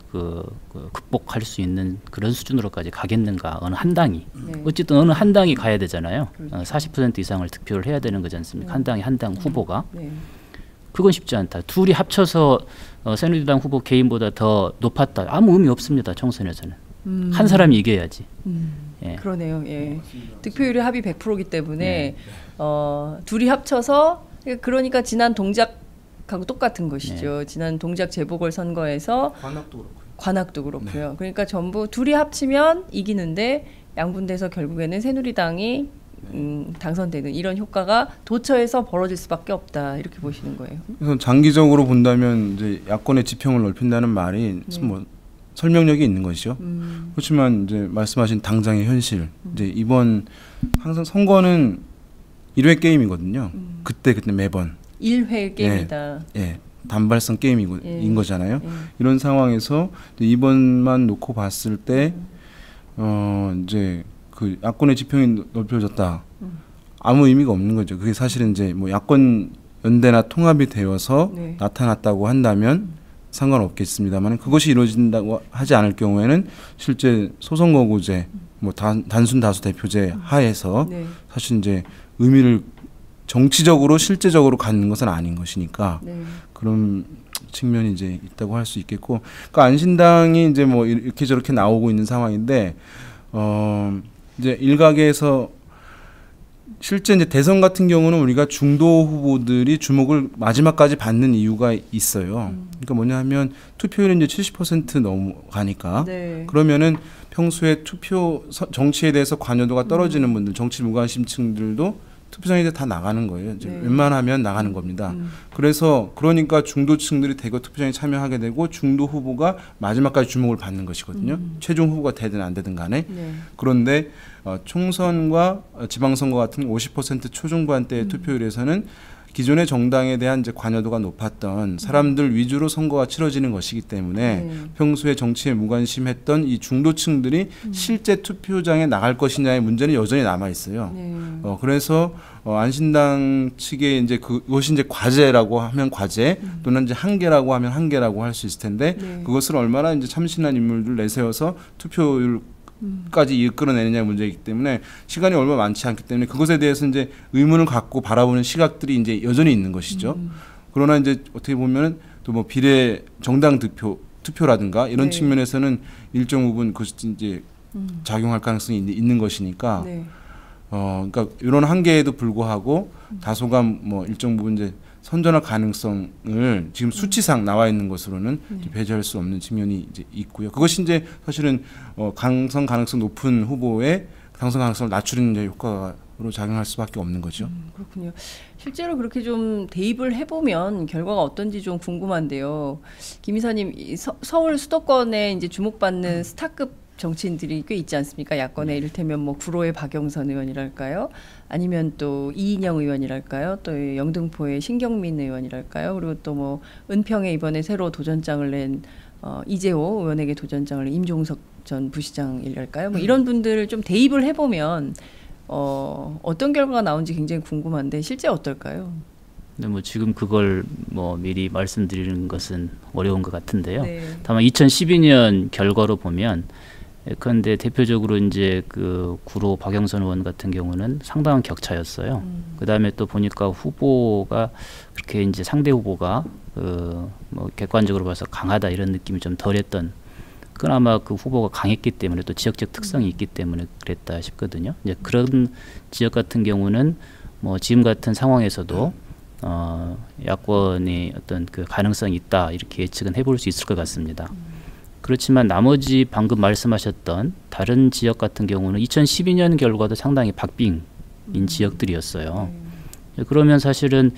극복할 수 있는 그런 수준으로까지 가겠는가 어느 한 당이 어쨌든 어느 한 당이 가야 되잖아요. 그렇죠. 40% 이상을 득표를 해야 되는 거지 않습니까? 한 당이 한 당 후보가 네. 그건 쉽지 않다. 둘이 합쳐서 새누리당 후보 개인보다 더 높았다. 아무 의미 없습니다. 총선에서는 한 사람이 이겨야지. 예. 그러네요. 예. 득표율이 합이 100%이기 때문에 둘이 합쳐서 그러니까 지난 동작하고 똑같은 것이죠. 지난 동작 재보궐선거에서 관악도 그렇고요. 그러니까 전부 둘이 합치면 이기는데 양분돼서 결국에는 새누리당이 당선되는 이런 효과가 도처에서 벌어질 수밖에 없다 이렇게 보시는 거예요. 그래서 장기적으로 본다면 이제 야권의 지평을 넓힌다는 말이 뭐 설명력이 있는 것이죠. 그렇지만 이제 말씀하신 당장의 현실, 이제 이번 항상 선거는 1회 게임이거든요. 그때 매번 1회 게임이다. 예, 단발성 게임인 거잖아요. 이런 상황에서 이번만 놓고 봤을 때 이제 그 야권의 지평이 넓혀졌다. 아무 의미가 없는 거죠. 그게 사실은 이제 뭐 야권 연대나 통합이 되어서 나타났다고 한다면 상관없겠습니다만 그것이 이루어진다고 하지 않을 경우에는 실제 소선거구제, 뭐 단순 다수 대표제 하에서 사실 이제 의미를 정치적으로 실제적으로 갖는 것은 아닌 것이니까 그런 측면이 이제 있다고 할 수 있겠고, 그러니까 안신당이 이제 뭐 이렇게 저렇게 나오고 있는 상황인데 이제 일각에서 실제 이제 대선 같은 경우는 우리가 중도 후보들이 주목을 마지막까지 받는 이유가 있어요. 그러니까 뭐냐하면 투표율이 이제 70% 넘어가니까 그러면은 평소에 투표 정치에 대해서 관여도가 떨어지는 분들, 정치 무관심층들도 투표장에 다 나가는 거예요. 이제 웬만하면 나가는 겁니다. 그러니까 중도층들이 대거 투표장에 참여하게 되고 중도 후보가 마지막까지 주목을 받는 것이거든요. 최종 후보가 되든 안 되든 간에. 그런데 총선과 지방선거 같은 50% 초중반대의 투표율에서는 기존의 정당에 대한 이제 관여도가 높았던 사람들 위주로 선거가 치러지는 것이기 때문에 평소에 정치에 무관심했던 이 중도층들이 실제 투표장에 나갈 것이냐의 문제는 여전히 남아 있어요. 그래서 안신당 측의 이제 그것이 이제 과제라고 하면 과제 또는 이제 한계라고 하면 한계라고 할 수 있을 텐데 그것을 얼마나 이제 참신한 인물들 내세워서 투표율 까지 이끌어내느냐의 문제이기 때문에 시간이 얼마 많지 않기 때문에 그것에 대해서 이제 의문을 갖고 바라보는 시각들이 이제 여전히 있는 것이죠. 그러나 이제 어떻게 보면 또 뭐 비례 정당 투표라든가 이런 측면에서는 일정 부분 그것이 이제 작용할 가능성이 있는 것이니까 그러니까 이런 한계에도 불구하고 다소간 뭐 일정 부분 이제 선전할 가능성을 지금 수치상 나와 있는 것으로는 배제할 수 없는 측면이 이제 있고요. 그것이 이제 사실은 당선 가능성 높은 후보의 당선 가능성을 낮추는 이제 효과로 작용할 수밖에 없는 거죠. 그렇군요. 실제로 그렇게 좀 대입을 해보면 결과가 어떤지 좀 궁금한데요. 김 이사님, 서울 수도권에 이제 주목받는 스타급 정치인들이 꽤 있지 않습니까? 야권에 이를테면 뭐 구로의 박영선 의원이랄까요? 아니면 또 이인영 의원이랄까요? 또 영등포의 신경민 의원이랄까요? 그리고 또 뭐 은평에 이번에 새로 도전장을 낸 이재호 의원에게 도전장을 낸 임종석 전 부시장이랄까요? 뭐 이런 분들을 좀 대입을 해보면 어떤 결과가 나온지 굉장히 궁금한데 실제 어떨까요? 근데 뭐 지금 그걸 뭐 미리 말씀드리는 것은 어려운 것 같은데요. 다만 2012년 결과로 보면 그런데 대표적으로 이제 그 구로 박영선 의원 같은 경우는 상당한 격차였어요. 그 다음에 또 보니까 후보가 그렇게 이제 상대 후보가 뭐 객관적으로 봐서 강하다 이런 느낌이 좀 덜했던. 그건 아마 그 후보가 강했기 때문에 또 지역적 특성이 있기 때문에 그랬다 싶거든요. 이제 그런 지역 같은 경우는 뭐 지금 같은 상황에서도 야권이 어떤 그 가능성이 있다 이렇게 예측은 해볼 수 있을 것 같습니다. 그렇지만 나머지 방금 말씀하셨던 다른 지역 같은 경우는 2012년 결과도 상당히 박빙인 지역들이었어요. 그러면 사실은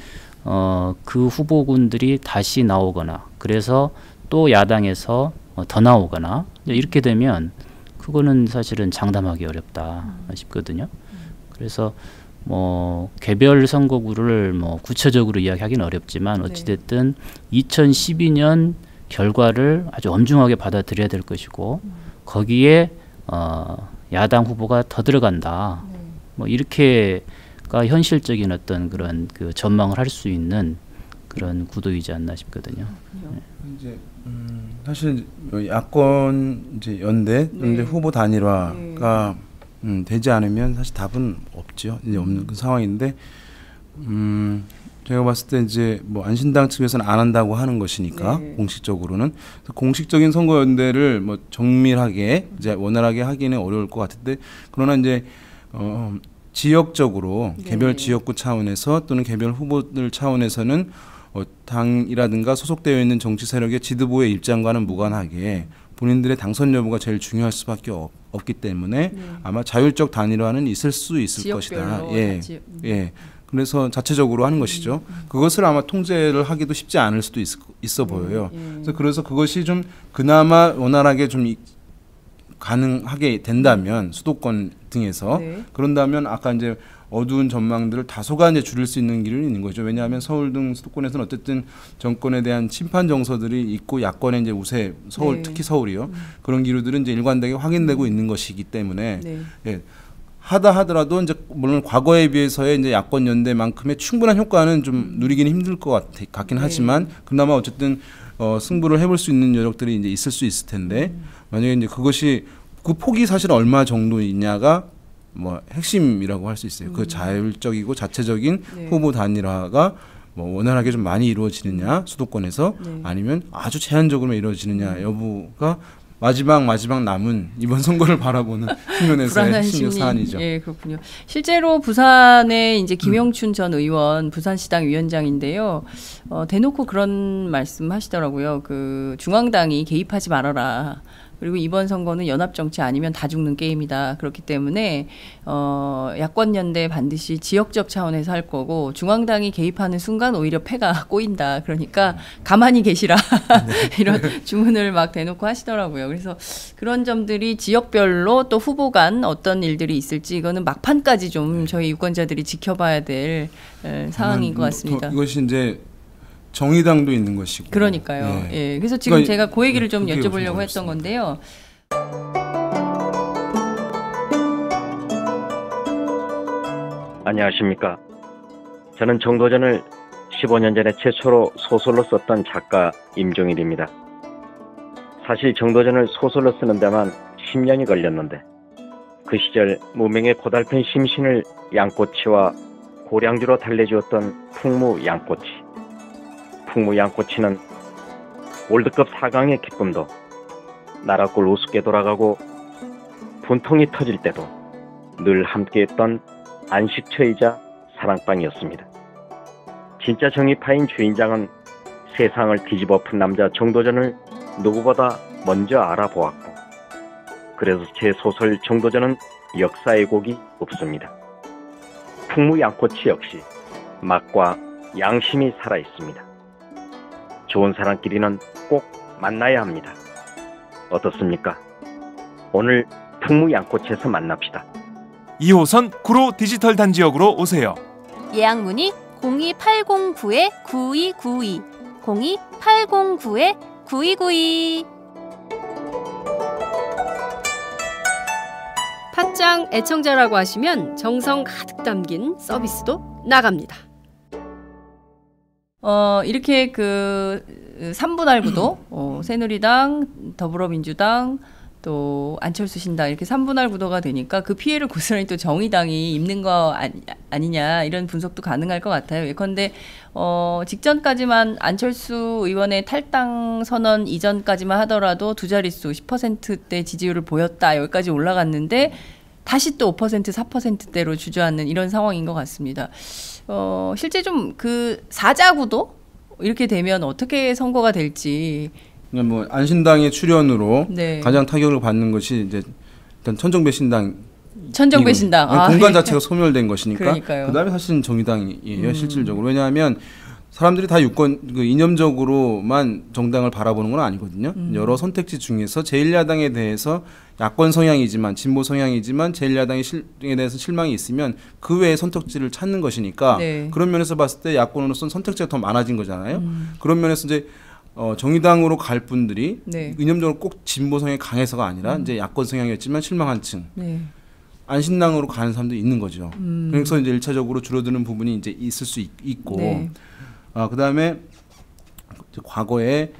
그 후보군들이 다시 나오거나 그래서 또 야당에서 더 나오거나 이렇게 되면 그거는 사실은 장담하기 어렵다 싶거든요. 그래서 뭐 개별 선거구를 뭐 구체적으로 이야기하기는 어렵지만 어찌됐든 2012년 결과를 아주 엄중하게 받아들여야 될 것이고 거기에 야당 후보가 더 들어간다. 뭐 이렇게가 현실적인 어떤 그런 그 전망을 할 수 있는 그런 구도이지 않나 싶거든요. 이제 사실 야권 이제 연대 후보 단일화가 되지 않으면 사실 답은 없죠. 이제 없는 그 상황인데 제가 봤을 때 이제 뭐 안신당 측에서는 안 한다고 하는 것이니까 공식적으로는 공식적인 선거 연대를 뭐 정밀하게 이제 원활하게 하기는 어려울 것 같은데 그러나 이제 지역적으로 개별 지역구 차원에서 또는 개별 후보들 차원에서는 당이라든가 소속되어 있는 정치 세력의 지도부의 입장과는 무관하게 본인들의 당선 여부가 제일 중요할 수밖에 없기 때문에 아마 자율적 단일화는 있을 수 있을 것이다. 예. 그래서 자체적으로 하는 것이죠. 그것을 아마 통제를 하기도 쉽지 않을 수도 있어 보여요. 그래서 그것이 좀 그나마 원활하게 좀 가능하게 된다면 수도권 등에서 그런다면 아까 이제 어두운 전망들을 다소가 이제 줄일 수 있는 길은 있는 거죠. 왜냐하면 서울 등 수도권에서는 어쨌든 정권에 대한 심판 정서들이 있고 야권의 이제 우세 서울 특히 서울이요. 그런 기류들은 이제 일관되게 확인되고 있는 것이기 때문에 하더라도 이제 물론 과거에 비해서의 이제 야권 연대만큼의 충분한 효과는 좀 누리기는 힘들 것 같긴 하지만 그나마 어쨌든 승부를 해볼 수 있는 여력들이 이제 있을 수 있을 텐데 만약에 이제 그것이 그 폭이 사실 얼마 정도이냐가 뭐 핵심이라고 할 수 있어요. 그 자율적이고 자체적인 후보 단일화가 뭐 원활하게 좀 많이 이루어지느냐 수도권에서 아니면 아주 제한적으로 이루어지느냐 여부가 마지막 남은 이번 선거를 바라보는 측면에서의 신경 사안이죠. 예, 그렇군요. 실제로 부산의 이제 김영춘 전 의원 부산시당 위원장인데요. 대놓고 그런 말씀하시더라고요. 그 중앙당이 개입하지 말아라. 그리고 이번 선거는 연합정치 아니면 다 죽는 게임이다. 그렇기 때문에 야권연대 반드시 지역적 차원에서 할 거고 중앙당이 개입하는 순간 오히려 패가 꼬인다. 그러니까 가만히 계시라. 이런 주문을 막 대놓고 하시더라고요. 그래서 그런 점들이 지역별로 또 후보 간 어떤 일들이 있을지 이거는 막판까지 좀 저희 유권자들이 지켜봐야 될 상황인 것 같습니다. 이것이 이제 정의당도 있는 것이고. 그러니까요. 예. 그래서 지금 그러니까 제가 그 얘기를 좀 여쭤보려고 했던 건데요. 안녕하십니까. 저는 정도전을 15년 전에 최초로 소설로 썼던 작가 임종일입니다. 사실 정도전을 소설로 쓰는 데만 10년이 걸렸는데 그 시절 무명의 고달픈 심신을 양꼬치와 고량주로 달래주었던 풍무 양꼬치. 풍무 양꼬치는 월드컵 4강의 기쁨도 나라골 우습게 돌아가고 분통이 터질 때도 늘 함께했던 안식처이자 사랑방이었습니다. 진짜 정의파인 주인장은 세상을 뒤집어 푼 남자 정도전을 누구보다 먼저 알아보았고 그래서 제 소설 정도전은 역사의 곡이 없습니다. 풍무 양꼬치 역시 맛과 양심이 살아있습니다. 좋은 사람끼리는 꼭 만나야 합니다. 어떻습니까? 오늘 풍무 양꼬치에서 만납시다. 2호선 구로 디지털 단지역으로 오세요. 예약 문의 02809-9292 02809-9292 팟짱 애청자라고 하시면 정성 가득 담긴 서비스도 나갑니다. 이렇게 그 3분할 구도, 새누리당, 더불어민주당, 또 안철수 신당 이렇게 3분할 구도가 되니까 그 피해를 고스란히 또 정의당이 입는 거 아니냐 이런 분석도 가능할 것 같아요. 예컨대 직전까지만 안철수 의원의 탈당 선언 이전까지만 하더라도 두 자릿수 10%대 지지율을 보였다. 여기까지 올라갔는데 다시 또 5% 4%대로 주저앉는 이런 상황인 것 같습니다. 실제 좀 그 사자구도 이렇게 되면 어떻게 선거가 될지. 뭐 안신당의 출현으로 가장 타격을 받는 것이 이제 일단 천정배 신당. 공간 자체가 소멸된 것이니까. 그러니까요. 그다음에 사실은 정의당이에요. 실질적으로. 왜냐하면 사람들이 다 이념적으로만 정당을 바라보는 건 아니거든요. 여러 선택지 중에서 제1야당에 대해서 야권 성향이지만 진보 성향이지만 제1야당에 대해서 실망이 있으면 그 외의 선택지를 찾는 것이니까 그런 면에서 봤을 때 야권으로서는 선택지가 더 많아진 거잖아요. 그런 면에서 이제 정의당으로 갈 분들이 네. 이념적으로 꼭 진보성이 강해서가 아니라 이제 야권 성향이었지만 실망한 층. 네. 안신당으로 가는 사람도 있는 거죠. 그래서 이제 1차적으로 줄어드는 부분이 이제 있을 수 있고, 네. 그다음에 과거에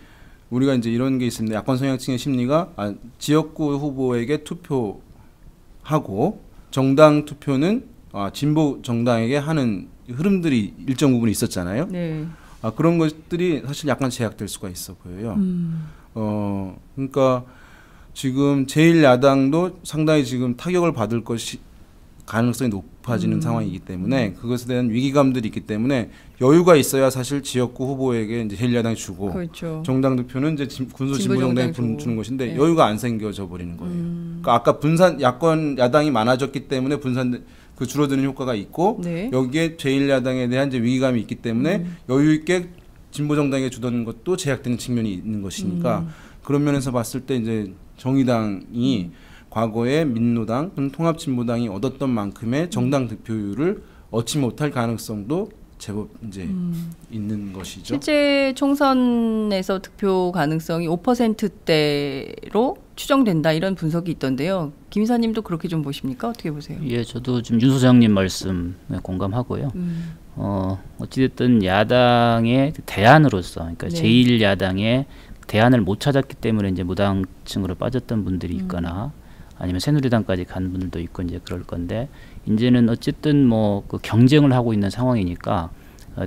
우리가 이제 이런 게 있습니다. 야권 성향층의 심리가 지역구 후보에게 투표하고 정당 투표는 진보 정당에게 하는 흐름들이 일정 부분 있었잖아요. 네. 그런 것들이 사실 약간 제약될 수가 있어 보여요. 그러니까 지금 제1야당도 상당히 지금 타격을 받을 것이 가능성이 높아지는 상황이기 때문에 그것에 대한 위기감들이 있기 때문에 여유가 있어야 사실 지역구 후보에게 이제 제1야당이 주고 그렇죠. 정당 득표는 이제 군소 진보 정당이 주는 것인데 네. 여유가 안 생겨져 버리는 거예요. 그러니까 아까 분산 야권 야당이 많아졌기 때문에 분산 그 줄어드는 효과가 있고 네. 여기에 제1야당에 대한 이제 위기감이 있기 때문에 여유 있게 진보 정당에 주던 것도 제약되는 측면이 있는 것이니까 그런 면에서 봤을 때 이제 정의당이 과거에 민노당 또는 통합진보당이 얻었던 만큼의 정당 득표율을 얻지 못할 가능성도 제법 이제 있는 것이죠. 실제 총선에서 득표 가능성이 5%대로 추정된다 이런 분석이 있던데요. 김 이사님도 그렇게 좀 보십니까? 어떻게 보세요? 예, 저도 지금 윤 소장님 말씀에 공감하고요. 어찌됐든 야당의 대안으로서, 그러니까 네. 제1야당의 대안을 못 찾았기 때문에 이제 무당층으로 빠졌던 분들이 있거나 아니면 새누리당까지 간 분들도 있고 이제 그럴 건데 이제는 어쨌든 뭐 그 경쟁을 하고 있는 상황이니까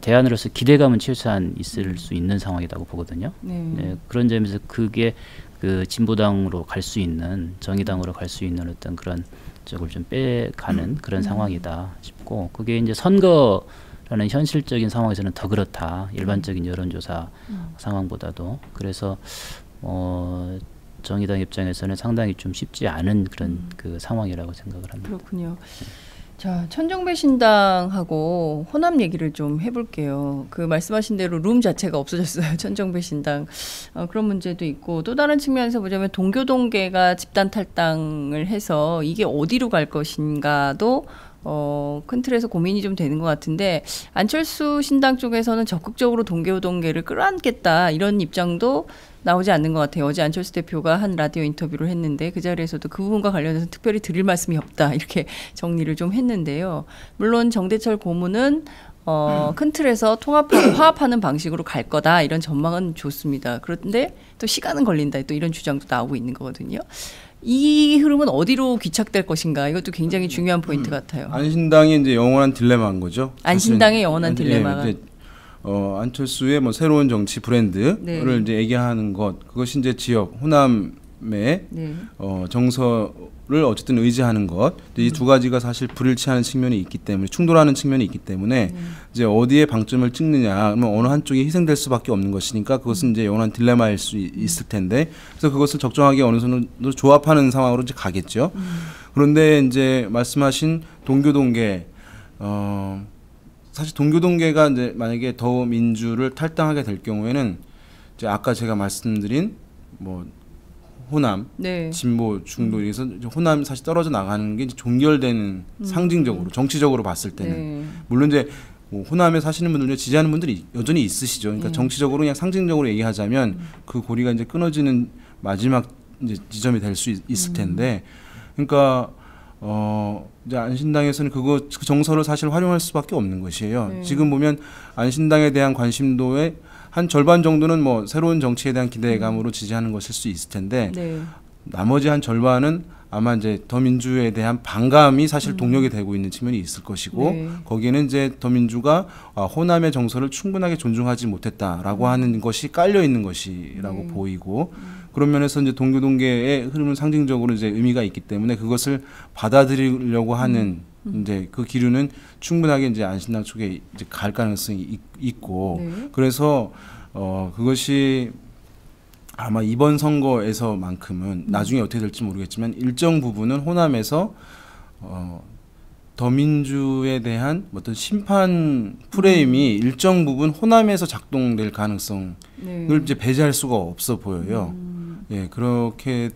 대안으로서 기대감은 최소한 있을 수 있는 상황이라고 보거든요. 네, 그런 점에서 그게 그 진보당으로 갈 수 있는 정의당으로 갈 수 있는 어떤 그런 쪽을 좀 빼가는 그런 상황이다 싶고 그게 이제 선거라는 현실적인 상황에서는 더 그렇다. 일반적인 여론조사 상황보다도 그래서 정의당 입장에서는 상당히 좀 쉽지 않은 그런 그 상황이라고 생각을 합니다. 그렇군요. 자, 천정배 신당하고 호남 얘기를 좀 해볼게요. 그 말씀하신 대로 룸 자체가 없어졌어요. 천정배 신당. 그런 문제도 있고 또 다른 측면에서 보자면 동교동계가 집단 탈당을 해서 이게 어디로 갈 것인가도 큰 틀에서 고민이 좀 되는 것 같은데 안철수 신당 쪽에서는 적극적으로 동교동계를 끌어안겠다 이런 입장도 나오지 않는 것 같아요. 어제 안철수 대표가 한 라디오 인터뷰를 했는데 그 자리에서도 그 부분과 관련해서 특별히 드릴 말씀이 없다 이렇게 정리를 좀 했는데요. 물론 정대철 고문은 큰 틀에서 통합하고 화합하는 방식으로 갈 거다 이런 전망은 좋습니다. 그런데 또 시간은 걸린다 또 이런 주장도 나오고 있는 거거든요. 이 흐름은 어디로 귀착될 것인가 이것도 굉장히 중요한 포인트 같아요. 안신당이 이제 영원한 딜레마인 거죠. 안신당의 영원한 딜레마가. 안철수의 뭐 새로운 정치 브랜드를 네. 이제 얘기하는 것 그것이 이제 지역 호남의 네. 정서를 어쨌든 의지하는 것 이 두 가지가 사실 불일치하는 측면이 있기 때문에 충돌하는 측면이 있기 때문에 이제 어디에 방점을 찍느냐 그러면 어느 한쪽이 희생될 수밖에 없는 것이니까 그것은 이제 영원한 딜레마일 수 있을 텐데 그래서 그것을 적정하게 어느 정도 조합하는 상황으로 이제 가겠죠. 그런데 이제 말씀하신 동교동계 사실 동교동계가 이제 만약에 더민주를 탈당하게 될 경우에는 이제 아까 제가 말씀드린 뭐 호남, 네. 진보, 중도 이래서 호남 사실 떨어져 나가는 게 이제 종결되는 상징적으로 정치적으로 봤을 때는 네. 물론 이제 뭐 호남에 사시는 분들 중에 지지하는 분들이 여전히 있으시죠. 그러니까 정치적으로 그냥 상징적으로 얘기하자면 그 고리가 이제 끊어지는 마지막 이제 지점이 될 수 있을 텐데 그러니까. 이제 안신당에서는 그 정서를 사실 활용할 수밖에 없는 것이에요. 네. 지금 보면 안신당에 대한 관심도의 한 절반 정도는 뭐 새로운 정치에 대한 기대감으로 지지하는 것일 수 있을 텐데 네. 나머지 한 절반은 아마 이제 더민주에 대한 반감이 사실 동력이 되고 있는 측면이 있을 것이고 네. 거기에는 이제 더민주가 호남의 정서를 충분하게 존중하지 못했다라고 하는 것이 깔려 있는 것이라고 보이고 그런 면에서 이제 동교동계의 흐름은 상징적으로 이제 의미가 있기 때문에 그것을 받아들이려고 하는 이제 그 기류는 충분하게 이제 안신당 쪽에 이제 갈 가능성이 있고 네. 그래서 그것이 아마 이번 선거에서만큼은 나중에 어떻게 될지 모르겠지만 일정 부분은 호남에서 더민주에 대한 어떤 심판 프레임이 일정 부분 호남에서 작동될 가능성을 네. 이제 배제할 수가 없어 보여요. 예, 그렇게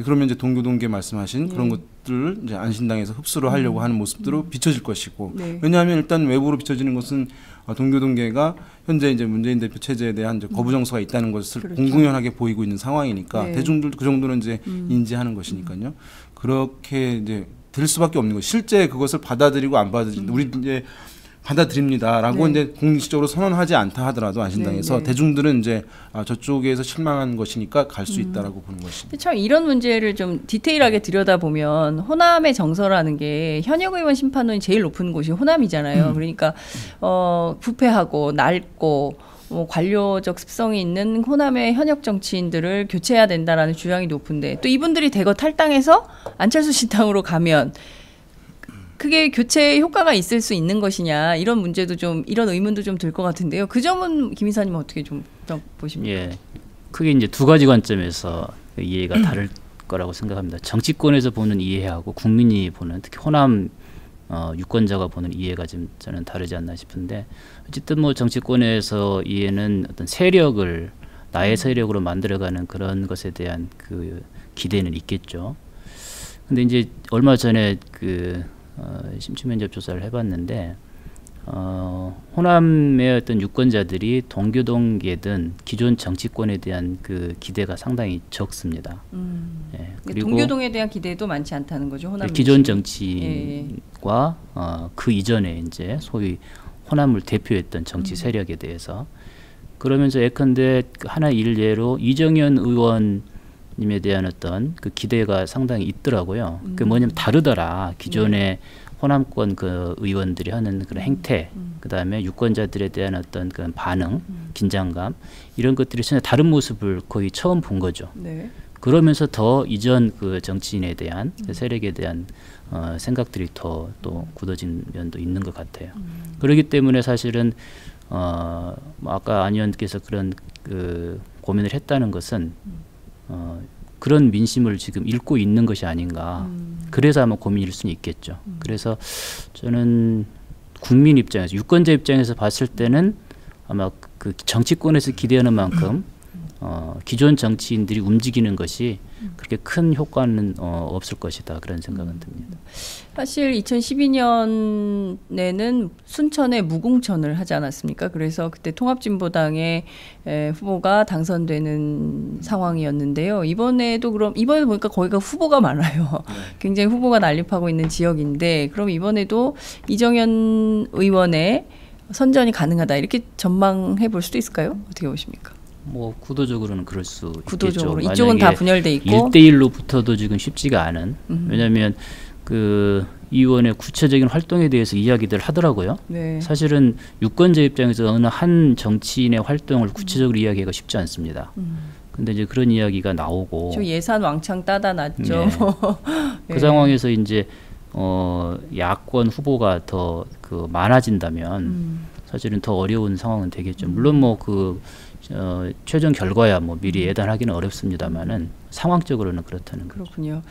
그러면 이제 동교동계 말씀하신 그런 것들을 이제 안신당에서 흡수를 하려고 하는 모습들로 비춰질 것이고 네. 왜냐하면 일단 외부로 비춰지는 것은 동교동계가 현재 이제 문재인 대표 체제에 대한 이제 거부 정서가 있다는 것을 그렇죠. 공공연하게 보이고 있는 상황이니까 네. 대중들도 그 정도는 이제 인지하는 것이니까요. 그렇게 이제 될 수밖에 없는 거. 실제 그것을 받아들이고 안 받아들이고 우리 이제 받아들입니다라고 네. 이제 공식적으로 선언하지 않다 하더라도 안신당에서 네, 네. 대중들은 이제 저쪽에서 실망한 것이니까 갈 수 있다라고 보는 것입니다. 참 이런 문제를 좀 디테일하게 들여다보면 호남의 정서라는 게 현역 의원 심판론이 제일 높은 곳이 호남이잖아요. 그러니까 부패하고 낡고 관료적 습성이 있는 호남의 현역 정치인들을 교체해야 된다라는 주장이 높은데 또 이분들이 대거 탈당해서 안철수 신당으로 가면 그게 교체 효과가 있을 수 있는 것이냐 이런 문제도 좀 이런 의문도 좀 들 것 같은데요. 그 점은 김 이사님 어떻게 좀 보십니까? 예, 크게 이제 두 가지 관점에서 이해가 다를 거라고 생각합니다. 정치권에서 보는 이해하고 국민이 보는 특히 호남 유권자가 보는 이해가 좀 저는 다르지 않나 싶은데 어쨌든 뭐 정치권에서 이해는 어떤 세력을 나의 세력으로 만들어가는 그런 것에 대한 그 기대는 있겠죠. 근데 이제 얼마 전에 심층 면접 조사를 해봤는데 호남의 어떤 유권자들이 동교동계든 기존 정치권에 대한 그 기대가 상당히 적습니다. 예, 그리고 동교동에 대한 기대도 많지 않다는 거죠. 호남 기존 정치인과 그 이전에 이제 소위 호남을 대표했던 정치 세력에 대해서 그러면서 예컨대 하나 일례로 이정현 의원님에 대한 어떤 그 기대가 상당히 있더라고요. 그 뭐냐면 다르더라. 기존에 호남권 그 의원들이 하는 그런 행태, 그 다음에 유권자들에 대한 어떤 그런 반응, 긴장감 이런 것들이 전혀 다른 모습을 거의 처음 본 거죠. 네. 그러면서 더 이전 그 정치인에 대한 세력에 대한 생각들이 더 또 굳어진 면도 있는 것 같아요. 그렇기 때문에 사실은 아까 안 의원께서 그런 그 고민을 했다는 것은 그런 민심을 지금 읽고 있는 것이 아닌가. 그래서 아마 고민일 수는 있겠죠. 그래서 저는 국민 입장에서 유권자 입장에서 봤을 때는 아마 그 정치권에서 기대하는 만큼 기존 정치인들이 움직이는 것이 그렇게 큰 효과는 없을 것이다. 그런 생각은 듭니다. 사실 2012년에는 순천에 무공천을 하지 않았습니까? 그래서 그때 통합진보당의 후보가 당선되는 상황이었는데요. 이번에 보니까 거기가 후보가 많아요. 굉장히 후보가 난립하고 있는 지역인데 그럼 이번에도 이정현 의원의 선전이 가능하다 이렇게 전망해 볼 수도 있을까요? 어떻게 보십니까? 뭐 구도적으로는 그럴 수 구도적으로 있겠죠. 이쪽은 다 분열돼 있고 1대1로 붙어도 지금 쉽지가 않은. 왜냐하면 그 이 의원의 구체적인 활동에 대해서 이야기들 하더라고요. 네. 사실은 유권자 입장에서 어느 한 정치인의 활동을 구체적으로 이야기하기가 쉽지 않습니다. 근데 이제 그런 이야기가 나오고 저 예산 왕창 따다 놨죠. 네. 그 상황에서 이제 야권 후보가 더 그 많아진다면 사실은 더 어려운 상황은 되겠죠. 물론 뭐 최종 결과야 뭐 미리 예단하기는 어렵습니다만은 상황적으로는 그렇다는 거죠. 그렇군요.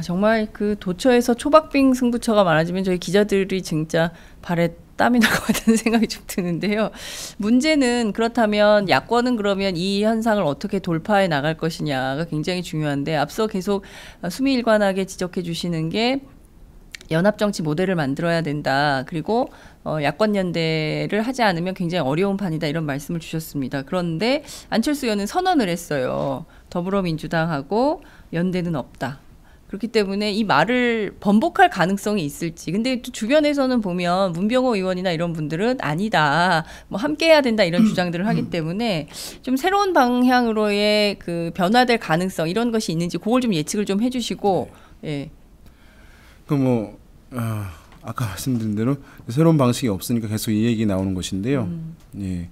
정말 그 도처에서 초박빙 승부처가 많아지면 저희 기자들이 진짜 발에 땀이 날 것 같은 생각이 좀 드는데요. 문제는 그렇다면 야권은 그러면 이 현상을 어떻게 돌파해 나갈 것이냐가 굉장히 중요한데 앞서 계속 수미일관하게 지적해 주시는 게 연합정치 모델을 만들어야 된다. 그리고 야권 연대를 하지 않으면 굉장히 어려운 판이다. 이런 말씀을 주셨습니다. 그런데 안철수 의원은 선언을 했어요. 더불어민주당하고 연대는 없다. 그렇기 때문에 이 말을 번복할 가능성이 있을지. 근데 또 주변에서는 보면 문병호 의원이나 이런 분들은 아니다. 뭐 함께 해야 된다. 이런 주장들을 하기 때문에 좀 새로운 방향으로의 그 변화될 가능성 이런 것이 있는지 그걸 좀 예측을 좀 해주시고 예. 아까 말씀드린 대로 새로운 방식이 없으니까 계속 이 얘기 나오는 것인데요. 예.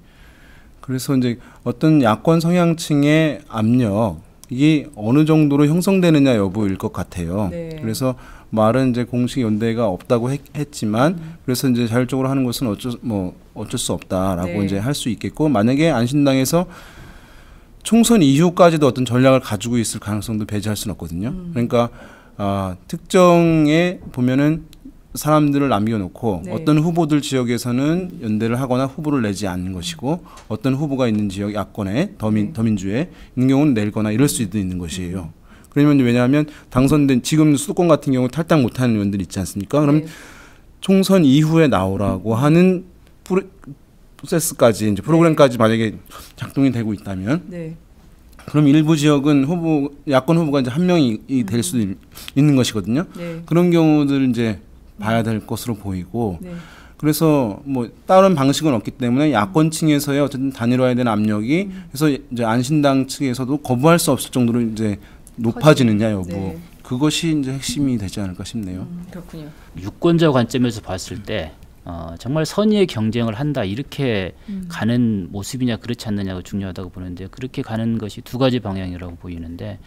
그래서 이제 어떤 야권 성향층의 압력 이게 어느 정도로 형성되느냐 여부일 것 같아요. 네. 그래서 말은 이제 공식 연대가 없다고 했지만 그래서 이제 자율적으로 하는 것은 어쩔 수 없다라고 네. 이제 할 수 있겠고 만약에 안신당에서 총선 이후까지도 어떤 전략을 가지고 있을 가능성도 배제할 수는 없거든요. 그러니까 특정에 보면은 사람들을 남겨놓고 네. 어떤 후보들 지역에서는 연대를 하거나 후보를 내지 않는 것이고 어떤 후보가 있는 지역 야권에 더민주에 있는 경우는 내거나 이럴 수도 있는 것이에요. 그러면 왜냐하면 당선된 지금 수도권 같은 경우 탈당 못하는 의원들이 있지 않습니까? 그럼 총선 이후에 나오라고 하는 프로세스까지 이제 프로그램까지 만약에 작동이 되고 있다면 그럼 일부 지역은 야권 후보가 이제 한 명이 될 수도 있는 것이거든요. 그런 경우들 이제 봐야 될 것으로 보이고 그래서 뭐 다른 방식은 없기 때문에 야권층에서의 어쨌든 단일화에 대한 압력이 그래서 이제 안신당 측에서도 거부할 수 없을 정도로 이제 높아지느냐 여부 그것이 이제 핵심이 되지 않을까 싶네요. 그렇군요. 유권자 관점에서 봤을 때 정말 선의의 경쟁을 한다 이렇게 가는 모습이냐 그렇지 않느냐가 중요하다고 보는데 그렇게 가는 것이 두 가지 방향이라고 보이는데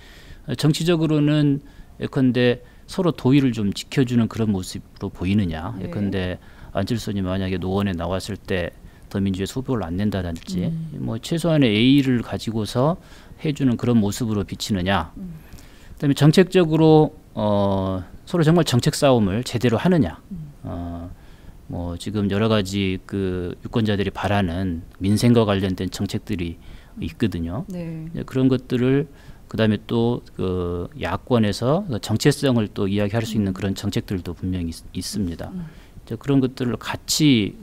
정치적으로는 예컨대 서로 도의를 좀 지켜주는 그런 모습으로 보이느냐 예컨대 안철수 의원이 만약에 노원에 나왔을 때 더민주에서 후보를 안 낸다든지 뭐 최소한의 A를 가지고서 해주는 그런 모습으로 비치느냐 그다음에 정책적으로 서로 정말 정책 싸움을 제대로 하느냐 뭐 지금 여러 가지 그 유권자들이 바라는 민생과 관련된 정책들이 있거든요. 그런 것들을 그다음에 또 그 야권에서 정체성을 또 이야기할 수 있는 그런 정책들도 분명히 있습니다. 그런 것들을 같이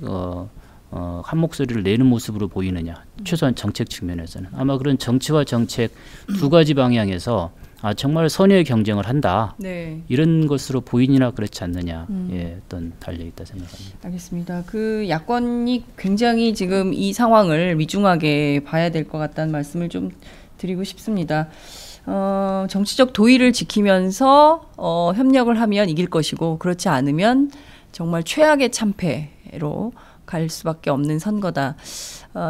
한 목소리를 내는 모습으로 보이느냐 최소한 정책 측면에서는 아마 그런 정치와 정책 두 가지 방향에서 정말 선의의 경쟁을 한다 이런 것으로 보이느냐 그렇지 않느냐 어떤 달려있다 생각합니다. 알겠습니다. 그 야권이 굉장히 지금 이 상황을 위중하게 봐야 될 것 같다는 말씀을 좀 드리고 싶습니다. 정치적 도의를 지키면서 협력을 하면 이길 것이고 그렇지 않으면 정말 최악의 참패로 갈 수밖에 없는 선거다.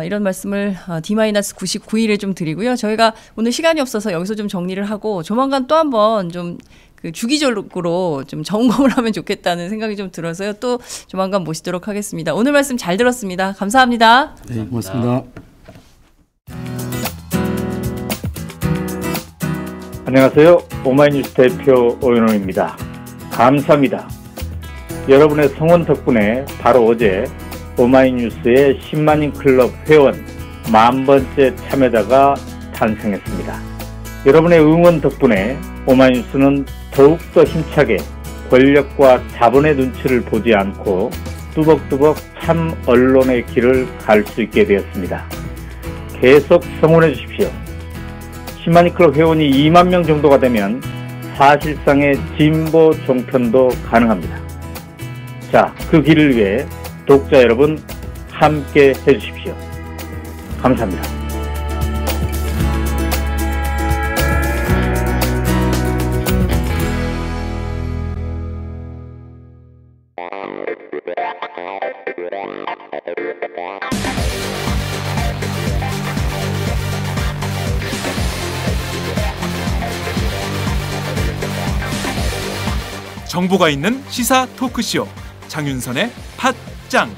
이런 말씀을 D-99일에 좀 드리고요. 저희가 오늘 시간이 없어서 여기서 좀 정리를 하고 조만간 또 한번 좀 그 주기적으로 좀 점검을 하면 좋겠다는 생각이 좀 들어서요. 또 조만간 모시도록 하겠습니다. 오늘 말씀 잘 들었습니다. 감사합니다. 네, 고맙습니다. 안녕하세요. 오마이뉴스 대표 오연호입니다. 감사합니다. 여러분의 성원 덕분에 바로 어제 오마이뉴스의 10만인 클럽 회원 10,000번째 참여자가 탄생했습니다. 여러분의 응원 덕분에 오마이뉴스는 더욱더 힘차게 권력과 자본의 눈치를 보지 않고 뚜벅뚜벅 참 언론의 길을 갈 수 있게 되었습니다. 계속 성원해 주십시오. 10만인 클럽 회원이 2만 명 정도가 되면 사실상의 진보 종편도 가능합니다. 자, 그 길을 위해 독자 여러분 함께 해주십시오. 감사합니다. 정보가 있는 시사 토크쇼 장윤선의 팟짱.